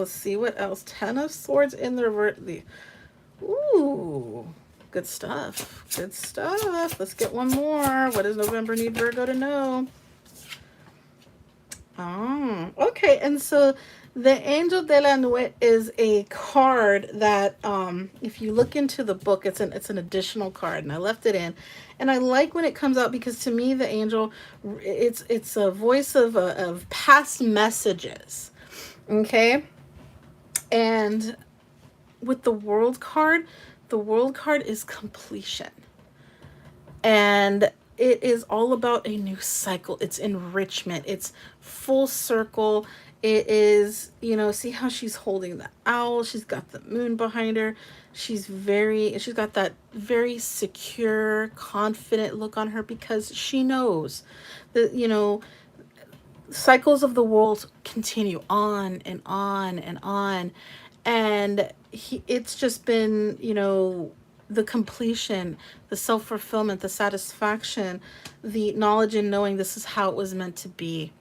Ten of Swords in the reverse. Ooh, good stuff. Let's get one more. What does November need Virgo to know? Oh, okay. And so the Angel de la Nuit is a card that, if you look into the book, it's an additional card, and I left it in, and I like when it comes out because to me the angel, it's a voice of past messages. Okay, and with the World card is completion. And it is all about a new cycle. It's enrichment. It's full circle. It is, see how she's holding the owl. She's got the moon behind her. She's got that very secure, confident look on her because she knows that, cycles of the world continue on and on and on. And it's just been, the completion, the self fulfillment, the satisfaction, the knowledge and knowing this is how it was meant to be.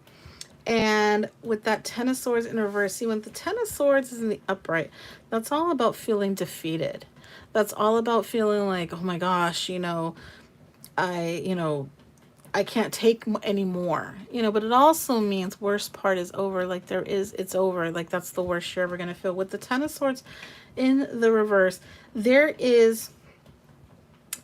And with that Ten of Swords in reverse, see, when the Ten of Swords is in the upright, that's all about feeling defeated. That's all about feeling like, oh my gosh, I, you know, I can't take anymore, but it also means worst part is over. Like it's over. Like that's the worst you're ever going to feel. With the Ten of Swords in the reverse, there is,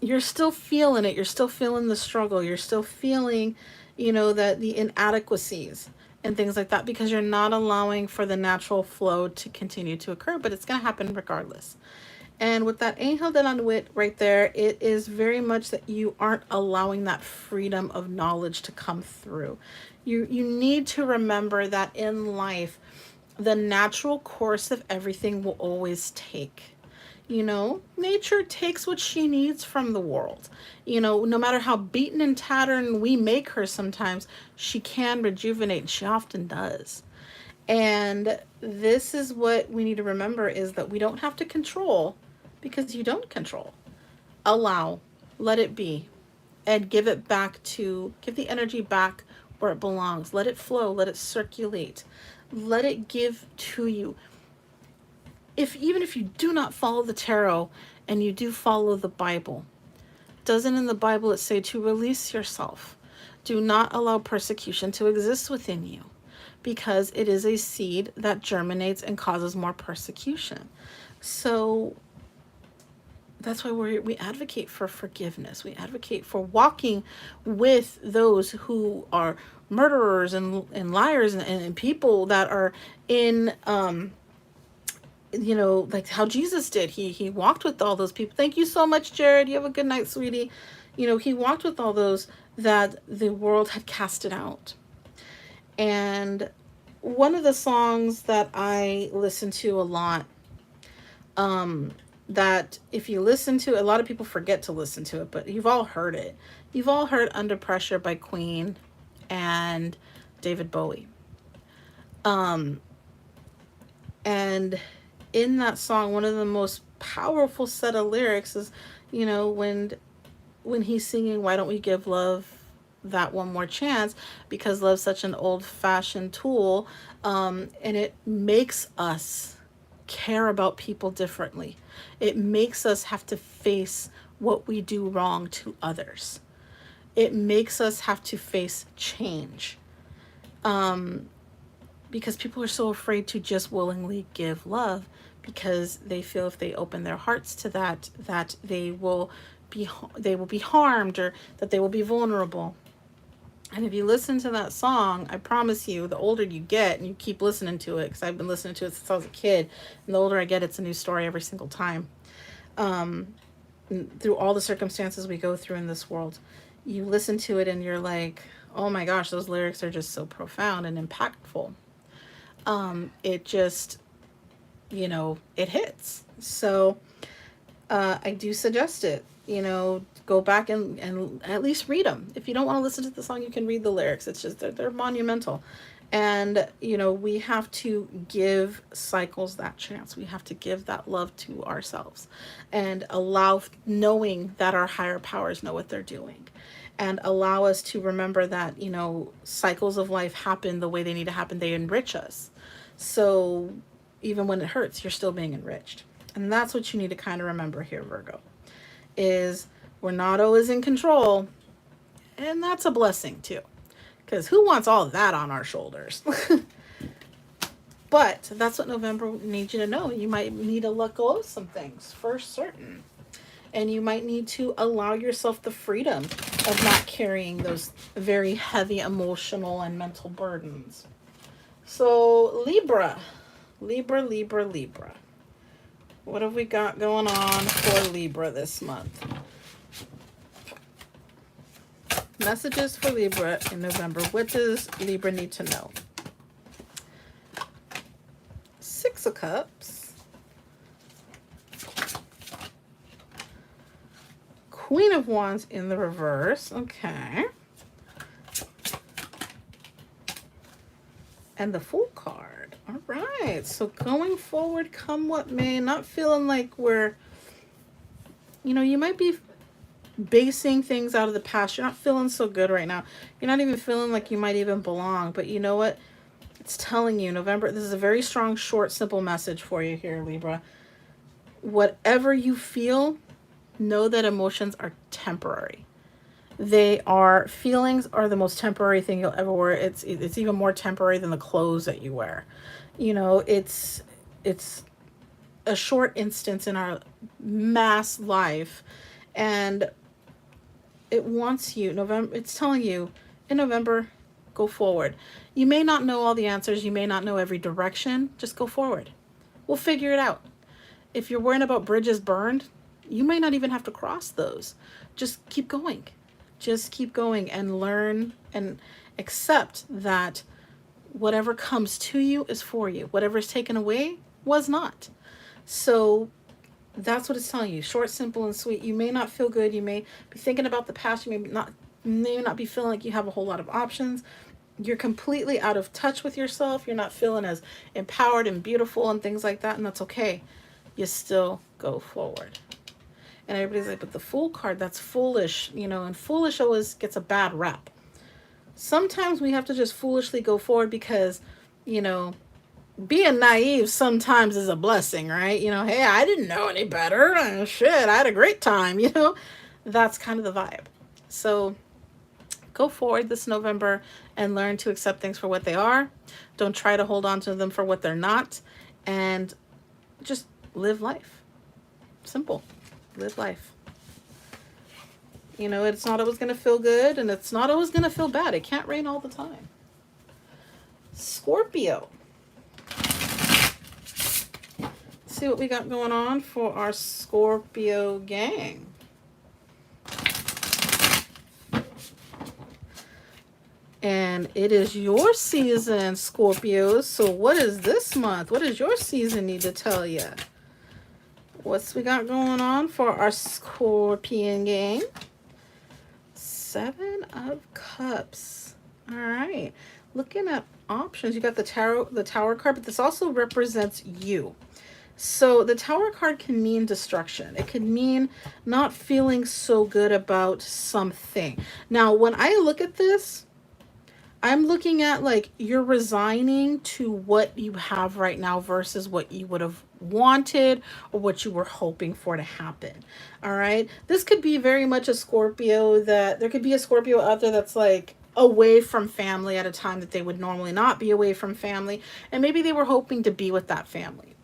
you're still feeling it. You're still feeling the struggle. You're still feeling, that the inadequacies and things like that because you're not allowing for the natural flow to continue to occur, but it's going to happen regardless. And with that Angel de la Nuit right there, it is very much that you aren't allowing that freedom of knowledge to come through. You need to remember that in life, the natural course of everything will always take. Nature takes what she needs from the world. No matter how beaten and tattered we make her sometimes, she can rejuvenate, and she often does. And this is what we need to remember is that we don't have to control because you don't control. Allow, let it be, and give the energy back where it belongs. Let it flow, let it circulate, let it give to you. Even if you do not follow the tarot and you do follow the Bible, doesn't in the Bible it say to release yourself? Do not allow persecution to exist within you because it is a seed that germinates and causes more persecution. So that's why we advocate for forgiveness. We advocate for walking with those who are murderers and liars and people that are in, like how Jesus did. He walked with all those people. Thank you so much, Jared. You have a good night, sweetie. He walked with all those that the world had casted out. And one of the songs that I listen to a lot, that if you listen to, a lot of people forget to listen to it, but you've all heard it. You've all heard Under Pressure by Queen and David Bowie. And in that song, one of the most powerful set of lyrics is, when he's singing, why don't we give love that one more chance, because love's such an old-fashioned tool, and it makes us care about people differently. It makes us have to face what we do wrong to others. It makes us have to face change, because people are so afraid to just willingly give love because they feel if they open their hearts to that they will be harmed, or that they will be vulnerable. And if you listen to that song, I promise you, the older you get and you keep listening to it, because I've been listening to it since I was a kid, and the older I get, it's a new story every single time. Um, through all the circumstances we go through in this world, you listen to it and you're like, oh my gosh, those lyrics are just so profound and impactful. It just, it hits. So I do suggest it. Go back and at least read them. If you don't want to listen to the song, you can read the lyrics. It's just, they're monumental. And, we have to give cycles that chance. We have to give that love to ourselves and allow, knowing that our higher powers know what they're doing, and allow us to remember that, cycles of life happen the way they need to happen. They enrich us. So even when it hurts, you're still being enriched. And that's what you need to kind of remember here, Virgo, is we're not always in control. And that's a blessing too, Because who wants all that on our shoulders? But that's what November needs you to know. You might need to let go of some things for certain. And you might need to allow yourself the freedom of not carrying those very heavy emotional and mental burdens. So, Libra. Libra, Libra, Libra. What have we got going on for Libra this month? Messages for Libra in November. What does Libra need to know? Six of Cups. Queen of Wands in the reverse. Okay. And the Fool card. All right. So going forward, come what may, not feeling like we're, you might be basing things out of the past. You're not feeling so good right now. You're not even feeling like you might even belong. But you know what? It's telling you, November, this is a very strong, short, simple message for you here, Libra. Whatever you feel, know that emotions are temporary. Feelings are the most temporary thing you'll ever wear. It's even more temporary than the clothes that you wear. It's a short instance in our mass life, and it wants you, it's telling you, in November, go forward. You may not know all the answers. You may not know every direction. Just go forward. We'll figure it out. If you're worrying about bridges burned, you may not even have to cross those. Just keep going. Just keep going and learn and accept that whatever comes to you is for you. Whatever is taken away was not. So that's what it's telling you. Short, simple, and sweet. You may not feel good. You may be thinking about the past. You may not be feeling like you have a whole lot of options. You're completely out of touch with yourself. You're not feeling as empowered and beautiful and things like that. And that's okay. You still go forward. And everybody's like, but the Fool card, that's foolish, and foolish always gets a bad rap. Sometimes we have to just foolishly go forward because, being naive sometimes is a blessing, right? Hey, I didn't know any better. Shit, I had a great time, That's kind of the vibe. So go forward this November and learn to accept things for what they are. Don't try to hold on to them for what they're not. And just live life. Simple. Live life. It's not always going to feel good, and it's not always going to feel bad. It can't rain all the time. Scorpio. Let's see what we got going on for our Scorpio gang. And it is your season, Scorpios. So what is this month? What does your season need to tell you? What's we got going on for our Scorpion gang? 7 of Cups. All right. Looking at options, you got the Tower card, but this also represents you. So the Tower card can mean destruction. It can mean not feeling so good about something. Now, when I look at this, I'm looking at like you're resigning to what you have right now versus what you would have wanted or what you were hoping for to happen. All right. This could be very much a Scorpio there could be a Scorpio out there that's like away from family at a time that they would normally not be away from family. And maybe they were hoping to be with that family.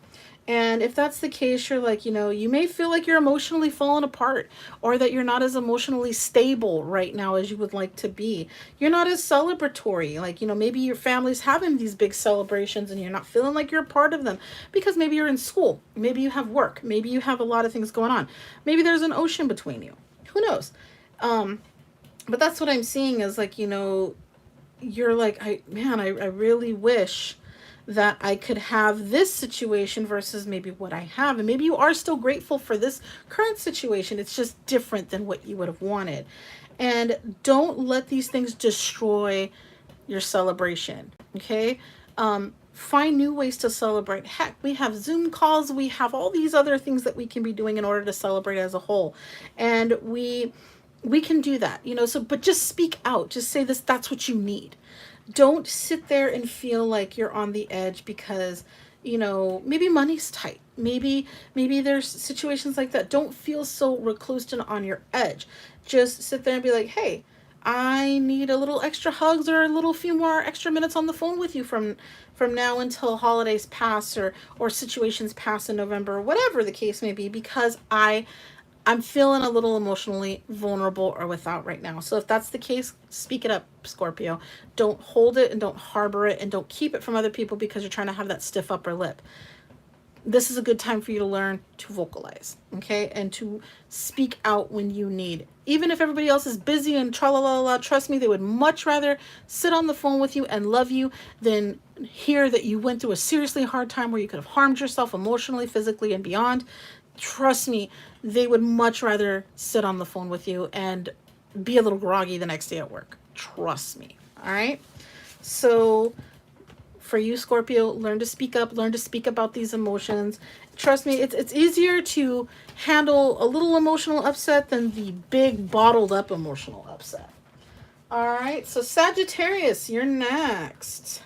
And if that's the case, you're like, you may feel like you're emotionally falling apart or that you're not as emotionally stable right now as you would like to be. You're not as celebratory. Like, maybe your family's having these big celebrations and you're not feeling like you're a part of them because maybe you're in school. Maybe you have work. Maybe you have a lot of things going on. Maybe there's an ocean between you. Who knows? But that's what I'm seeing is like, you're like, I really wish that I could have this situation versus maybe what I have. And maybe you are still grateful for this current situation. It's just different than what you would have wanted. And don't let these things destroy your celebration. Okay. Find new ways to celebrate. Heck, we have Zoom calls. We have all these other things that we can be doing in order to celebrate as a whole. And we can do that, so, but just speak out. Just say this, that's what you need. Don't sit there and feel like you're on the edge because, maybe money's tight. Maybe there's situations like that. Don't feel so reclused and on your edge. Just sit there and be like, hey, I need a little extra hugs or a little few more extra minutes on the phone with you from now until holidays pass or situations pass in November, whatever the case may be, because I'm feeling a little emotionally vulnerable or without right now. So if that's the case, speak it up, Scorpio. Don't hold it and don't harbor it and don't keep it from other people because you're trying to have that stiff upper lip. This is a good time for you to learn to vocalize, okay? And to speak out when you need. Even if everybody else is busy and tra la la la, trust me, they would much rather sit on the phone with you and love you than hear that you went through a seriously hard time where you could have harmed yourself emotionally, physically, and beyond. Trust me, they would much rather sit on the phone with you and be a little groggy the next day at work. Trust me, all right? So for you, Scorpio, learn to speak up, learn to speak about these emotions. Trust me, it's easier to handle a little emotional upset than the big bottled up emotional upset. All right, so Sagittarius, you're next.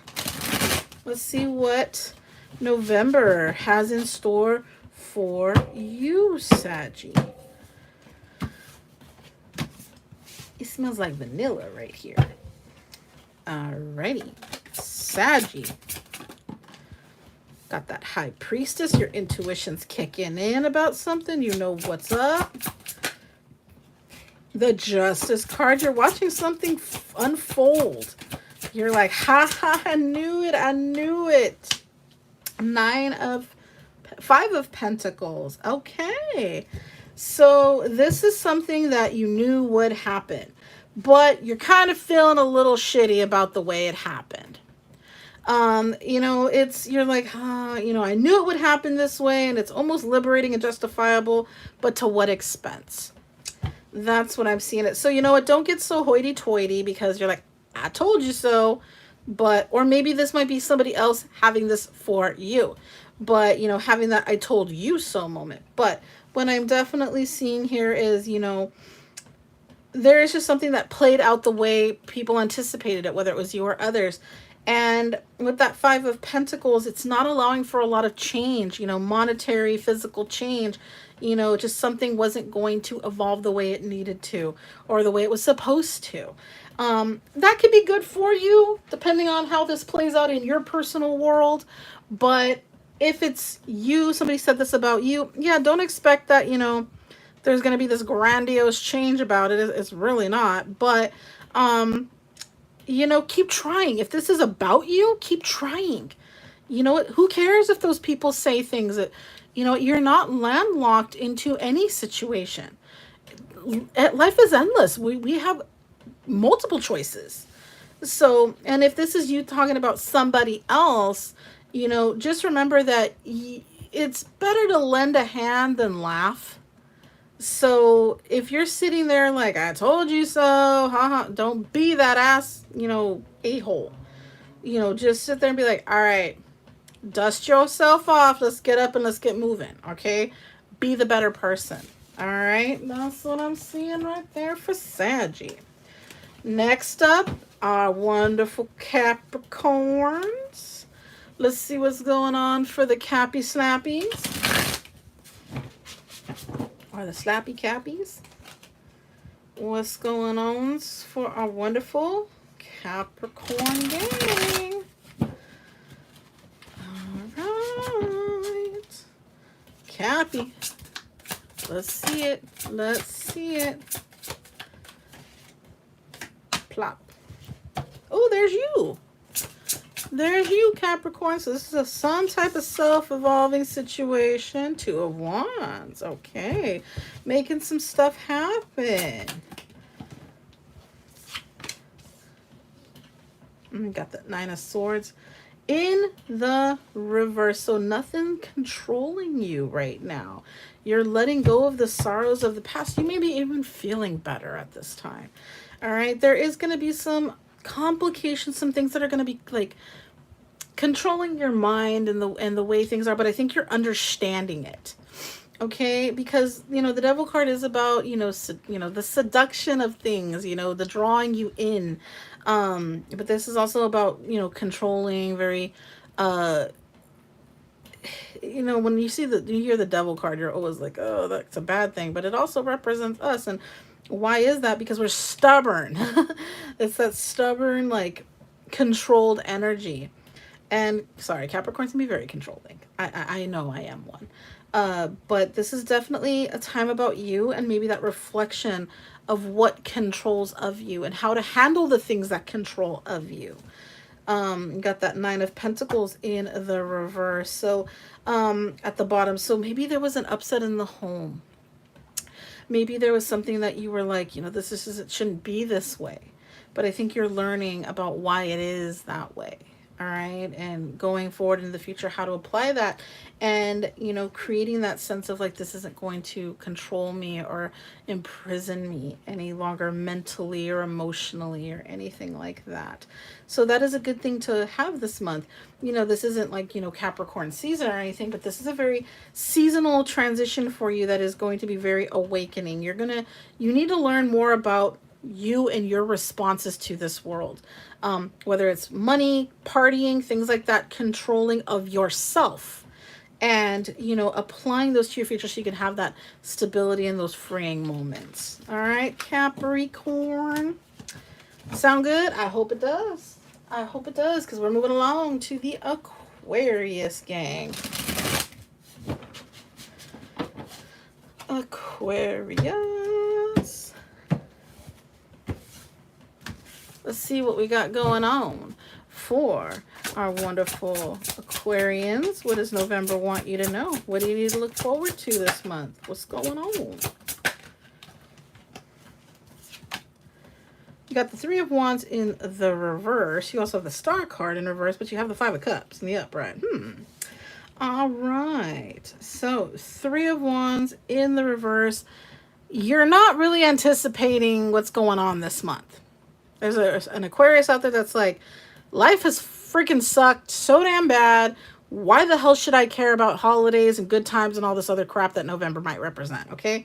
Let's see what November has in store for you, Saggy. It smells like vanilla right here. Alrighty. Saggy. Got that High Priestess. Your intuition's kicking in about something. You know what's up. The Justice card. You're watching something unfold. You're like, ha ha, I knew it. I knew it. 5 of Pentacles. Okay. So this is something that you knew would happen, but you're kind of feeling a little shitty about the way it happened. You're like, I knew it would happen this way, and it's almost liberating and justifiable, but to what expense? That's what I'm seeing it. So you know what? Don't get so hoity-toity because you're like, I told you so. Or maybe this might be somebody else having this for you. But, having that I told you so moment. But what I'm definitely seeing here is, there is just something that played out the way people anticipated it, whether it was you or others. And with that 5 of Pentacles, it's not allowing for a lot of change, monetary, physical change. Just something wasn't going to evolve the way it needed to or the way it was supposed to. That could be good for you, depending on how this plays out in your personal world. But if it's you, somebody said this about you, yeah, don't expect that, there's going to be this grandiose change about it. It's really not. But, keep trying. If this is about you, keep trying. You know what? Who cares if those people say things that, you're not landlocked into any situation. Life is endless. We have multiple choices. So, and if this is you talking about somebody else, just remember that it's better to lend a hand than laugh. So if you're sitting there like, I told you so, haha, don't be that ass, a-hole. Just sit there and be like, all right, dust yourself off. Let's get up and let's get moving. Okay. Be the better person. All right. That's what I'm seeing right there for Saggy. Next up, our wonderful Capricorns. Let's see what's going on for the Cappy Snappies. Or the Slappy Cappies. What's going on for our wonderful Capricorn gang? Alright. Cappy. Let's see it. Let's see it. Plop. Oh, there's you. There's you, Capricorn. So this is some type of self-evolving situation. 2 of Wands. Okay. Making some stuff happen. Got that 9 of Swords in the reverse. So nothing controlling you right now. You're letting go of the sorrows of the past. You may be even feeling better at this time. All right. There is going to be some complications, some things that are going to be like controlling your mind and the way things are, but I think you're understanding it. Okay, because the Devil card is about the seduction of things, the drawing you in, but this is also about controlling, very when you hear the Devil card, you're always like, oh, that's a bad thing, but it also represents us. And Why is that? Because we're stubborn. It's that stubborn, like, controlled energy. And sorry, Capricorns can be very controlling. I know I am one. But this is definitely a time about you and maybe that reflection of what controls of you and how to handle the things that control of you. You got that Nine of Pentacles in the reverse. So at the bottom. So maybe there was an upset in the home. Maybe there was something that you were like, this is it shouldn't be this way. But I think you're learning about why it is that way. All right. And going forward in the future, how to apply that and, creating that sense of like, this isn't going to control me or imprison me any longer mentally or emotionally or anything like that. So that is a good thing to have this month. This isn't like, Capricorn season or anything, but this is a very seasonal transition for you that is going to be very awakening. You need to learn more about you and your responses to this world, whether it's money, partying, things like that, controlling of yourself, and applying those to your future so you can have that stability and those freeing moments. All right, Capricorn, sound good? I hope it does. I hope it does, because we're moving along to the Aquarius gang. Aquarius. Let's see what we got going on for our wonderful Aquarians. What does November want you to know? What do you need to look forward to this month? What's going on? You got the Three of Wands in the reverse. You also have the Star card in reverse, but you have the Five of Cups in the upright. All right. So, Three of Wands in the reverse. You're not really anticipating what's going on this month. There's an Aquarius out there that's like, life has freaking sucked so damn bad. Why the hell should I care about holidays and good times and all this other crap that November might represent, okay?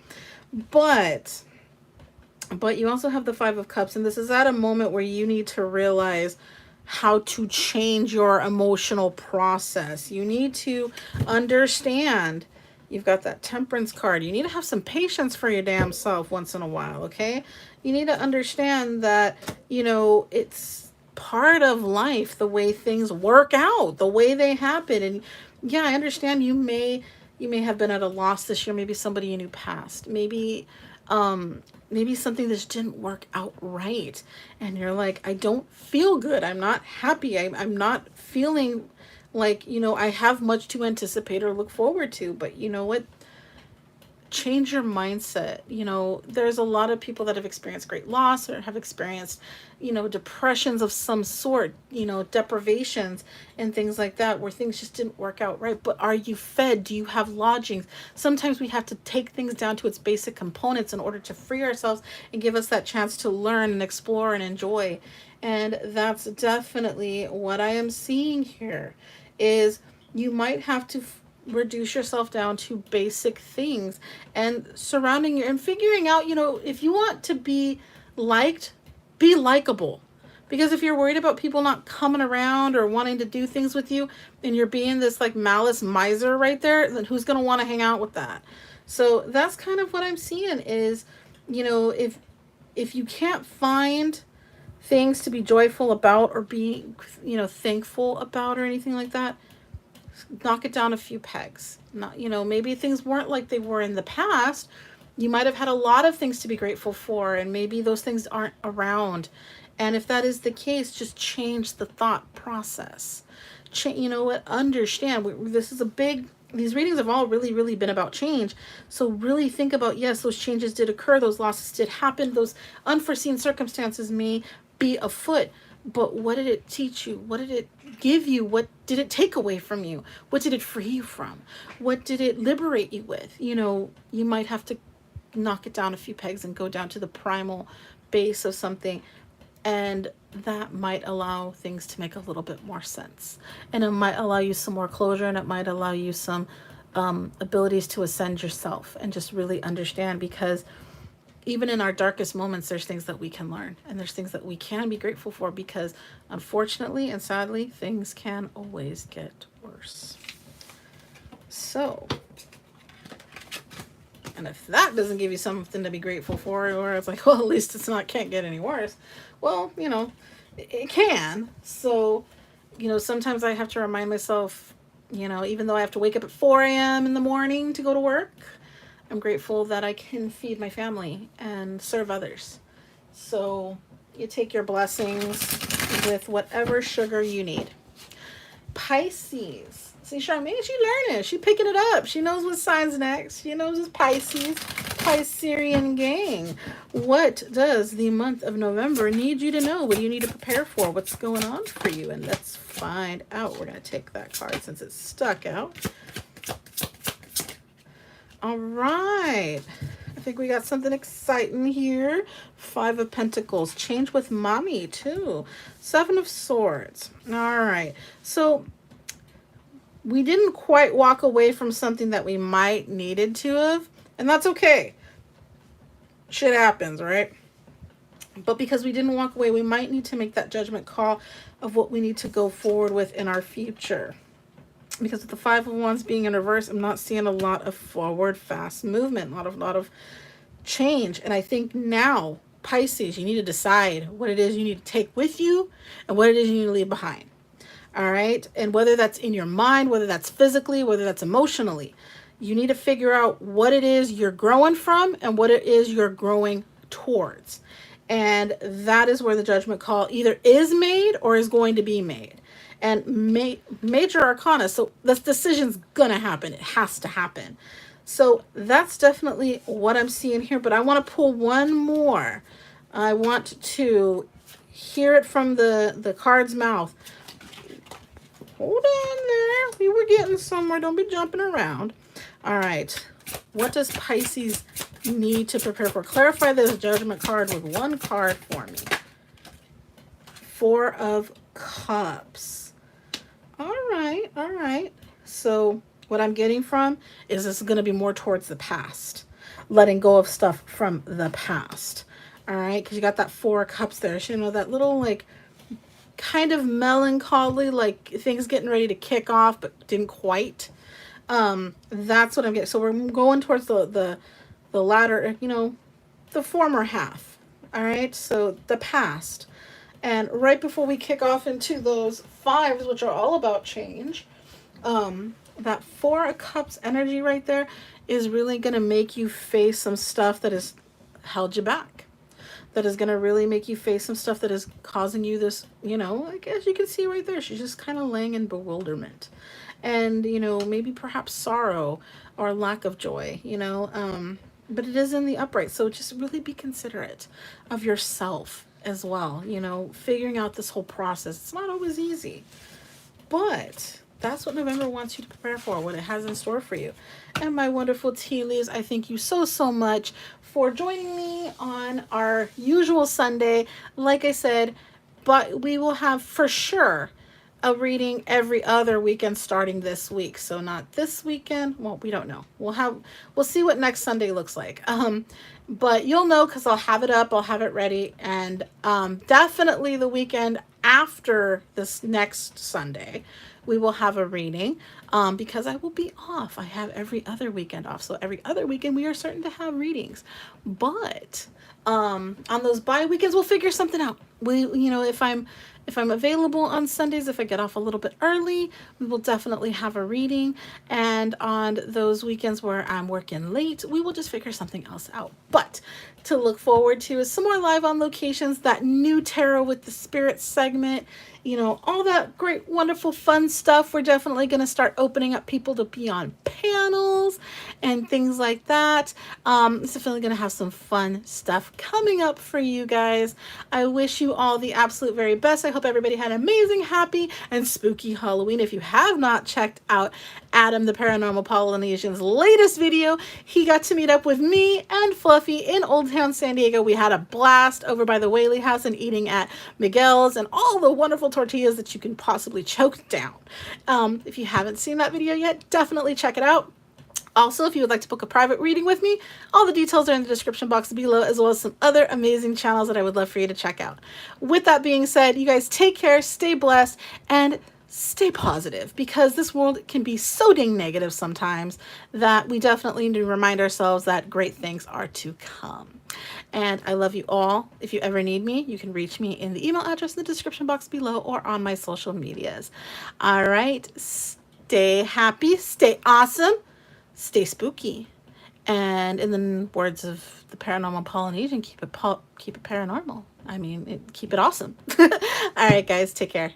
But you also have the Five of Cups, and this is at a moment where you need to realize how to change your emotional process. You need to understand. You've got that Temperance card. You need to have some patience for your damn self once in a while, okay? You need to understand that, it's part of life, the way things work out, the way they happen. And yeah, I understand you may have been at a loss this year. Maybe somebody you knew passed. Maybe something that just didn't work out right. And you're like, I don't feel good. I'm not happy. I'm not feeling like, I have much to anticipate or look forward to. But you know what? Change your mindset. There's a lot of people that have experienced great loss or have experienced, depressions of some sort, deprivations and things like that, where things just didn't work out right. But are you fed? Do you have lodgings? Sometimes we have to take things down to its basic components in order to free ourselves and give us that chance to learn and explore and enjoy. And that's definitely what I am seeing here, is you might have to reduce yourself down to basic things and surrounding you and figuring out, if you want to be liked, be likable. Because if you're worried about people not coming around or wanting to do things with you, and you're being this like malice miser right there, then who's going to want to hang out with that? So that's kind of what I'm seeing is, if you can't find things to be joyful about or be, thankful about or anything like that, knock it down a few pegs. Not, maybe things weren't like they were in the past. You might have had a lot of things to be grateful for, and maybe those things aren't around. And if that is the case, just change the thought process. Understand. These readings have all really, really been about change. So really think about, yes, those changes did occur. Those losses did happen. Those unforeseen circumstances may be afoot. But what did it teach you? What did it give you? What did it take away from you? What did it free you from? What did it liberate you with? You might have to knock it down a few pegs and go down to the primal base of something. And that might allow things to make a little bit more sense. And it might allow you some more closure, and it might allow you some abilities to ascend yourself and just really understand, because even in our darkest moments, there's things that we can learn, and there's things that we can be grateful for, because unfortunately and sadly, things can always get worse. So, And if that doesn't give you something to be grateful for, or it's like, well, at least it's not, can't get any worse. Well, it can. So, sometimes I have to remind myself, even though I have to wake up at 4 a.m. in the morning to go to work, I'm grateful that I can feed my family and serve others. So you take your blessings with whatever sugar you need. Pisces. See, Charmaine, she learning. She picking it up. She knows what sign's next. She knows it's Pisces. Piscean gang. What does the month of November need you to know? What do you need to prepare for? What's going on for you? And let's find out. We're going to take that card since it's stuck out. All right. I think we got something exciting here. 5 of Pentacles. Change with mommy, too. 7 of Swords. All right. So we didn't quite walk away from something that we might needed to have, and that's okay. Shit happens, right? But because we didn't walk away, we might need to make that judgment call of what we need to go forward with in our future. Because with the 5 of Wands being in reverse, I'm not seeing a lot of forward, fast movement, a lot of change. And I think now, Pisces, you need to decide what it is you need to take with you and what it is you need to leave behind. All right. And whether that's in your mind, whether that's physically, whether that's emotionally, you need to figure out what it is you're growing from and what it is you're growing towards. And that is where the judgment call either is made or is going to be made. And major arcana. So this decision's going to happen. It has to happen. So that's definitely what I'm seeing here. But I want to pull one more. I want to hear it from the card's mouth. Hold on there. We were getting somewhere. Don't be jumping around. All right. What does Pisces need to prepare for? Clarify this judgment card with one card for me. 4 of Cups. All right. All right. So what I'm getting from is this is going to be more towards the past. Letting go of stuff from the past. All right. Because you got that 4 of Cups there. So, that little like kind of melancholy, like things getting ready to kick off but didn't quite. That's what I'm getting. So we're going towards the latter, the former half. All right, so the past. And right before we kick off into those 5s, which are all about change, that 4 of Cups energy right there is really going to make you face some stuff that has held you back. That is going to really make you face some stuff that is causing you this, like as you can see right there, she's just kind of laying in bewilderment. And, maybe perhaps sorrow or lack of joy, but it is in the upright. So just really be considerate of yourself as well, figuring out this whole process. It's not always easy, but that's what November wants you to prepare for, what it has in store for you. And my wonderful tea leaves, I thank you so much for joining me on our usual Sunday. Like I said, but we will have for sure a reading every other weekend starting this week. So not this weekend. Well, we don't know. We'll see what next Sunday looks like. But you'll know because I'll have it up. I'll have it ready. And definitely the weekend after this next Sunday, we will have a reading because I will be off. I have every other weekend off. So every other weekend we are certain to have readings. But on those bye weekends, we'll figure something out. If I'm available on Sundays, if I get off a little bit early, we will definitely have a reading. And on those weekends where I'm working late, we will just figure something else out. But to look forward to is some more live on locations, that new tarot with the spirit segment, all that great, wonderful, fun stuff. We're definitely going to start opening up people to be on panels and things like that. It's definitely going to have some fun stuff coming up for you guys. I wish you all the absolute very best. I hope everybody had an amazing, happy, and spooky Halloween. If you have not checked out Adam the Paranormal Polynesian's latest video, he got to meet up with me and Fluffy in Old Town San Diego. We had a blast over by the Whaley House and eating at Miguel's and all the wonderful tortillas that you can possibly choke down. If you haven't seen that video yet, definitely check it out. Also, if you would like to book a private reading with me, all the details are in the description box below, as well as some other amazing channels that I would love for you to check out. With that being said, you guys take care, stay blessed, and stay positive, because this world can be so dang negative sometimes that we definitely need to remind ourselves that great things are to come. And I love you all. If you ever need me, you can reach me in the email address in the description box below or on my social medias. All right. Stay happy, stay awesome, stay spooky. And in the words of the paranormal Polynesian, keep it paranormal. I mean, keep it awesome. All right, guys, take care.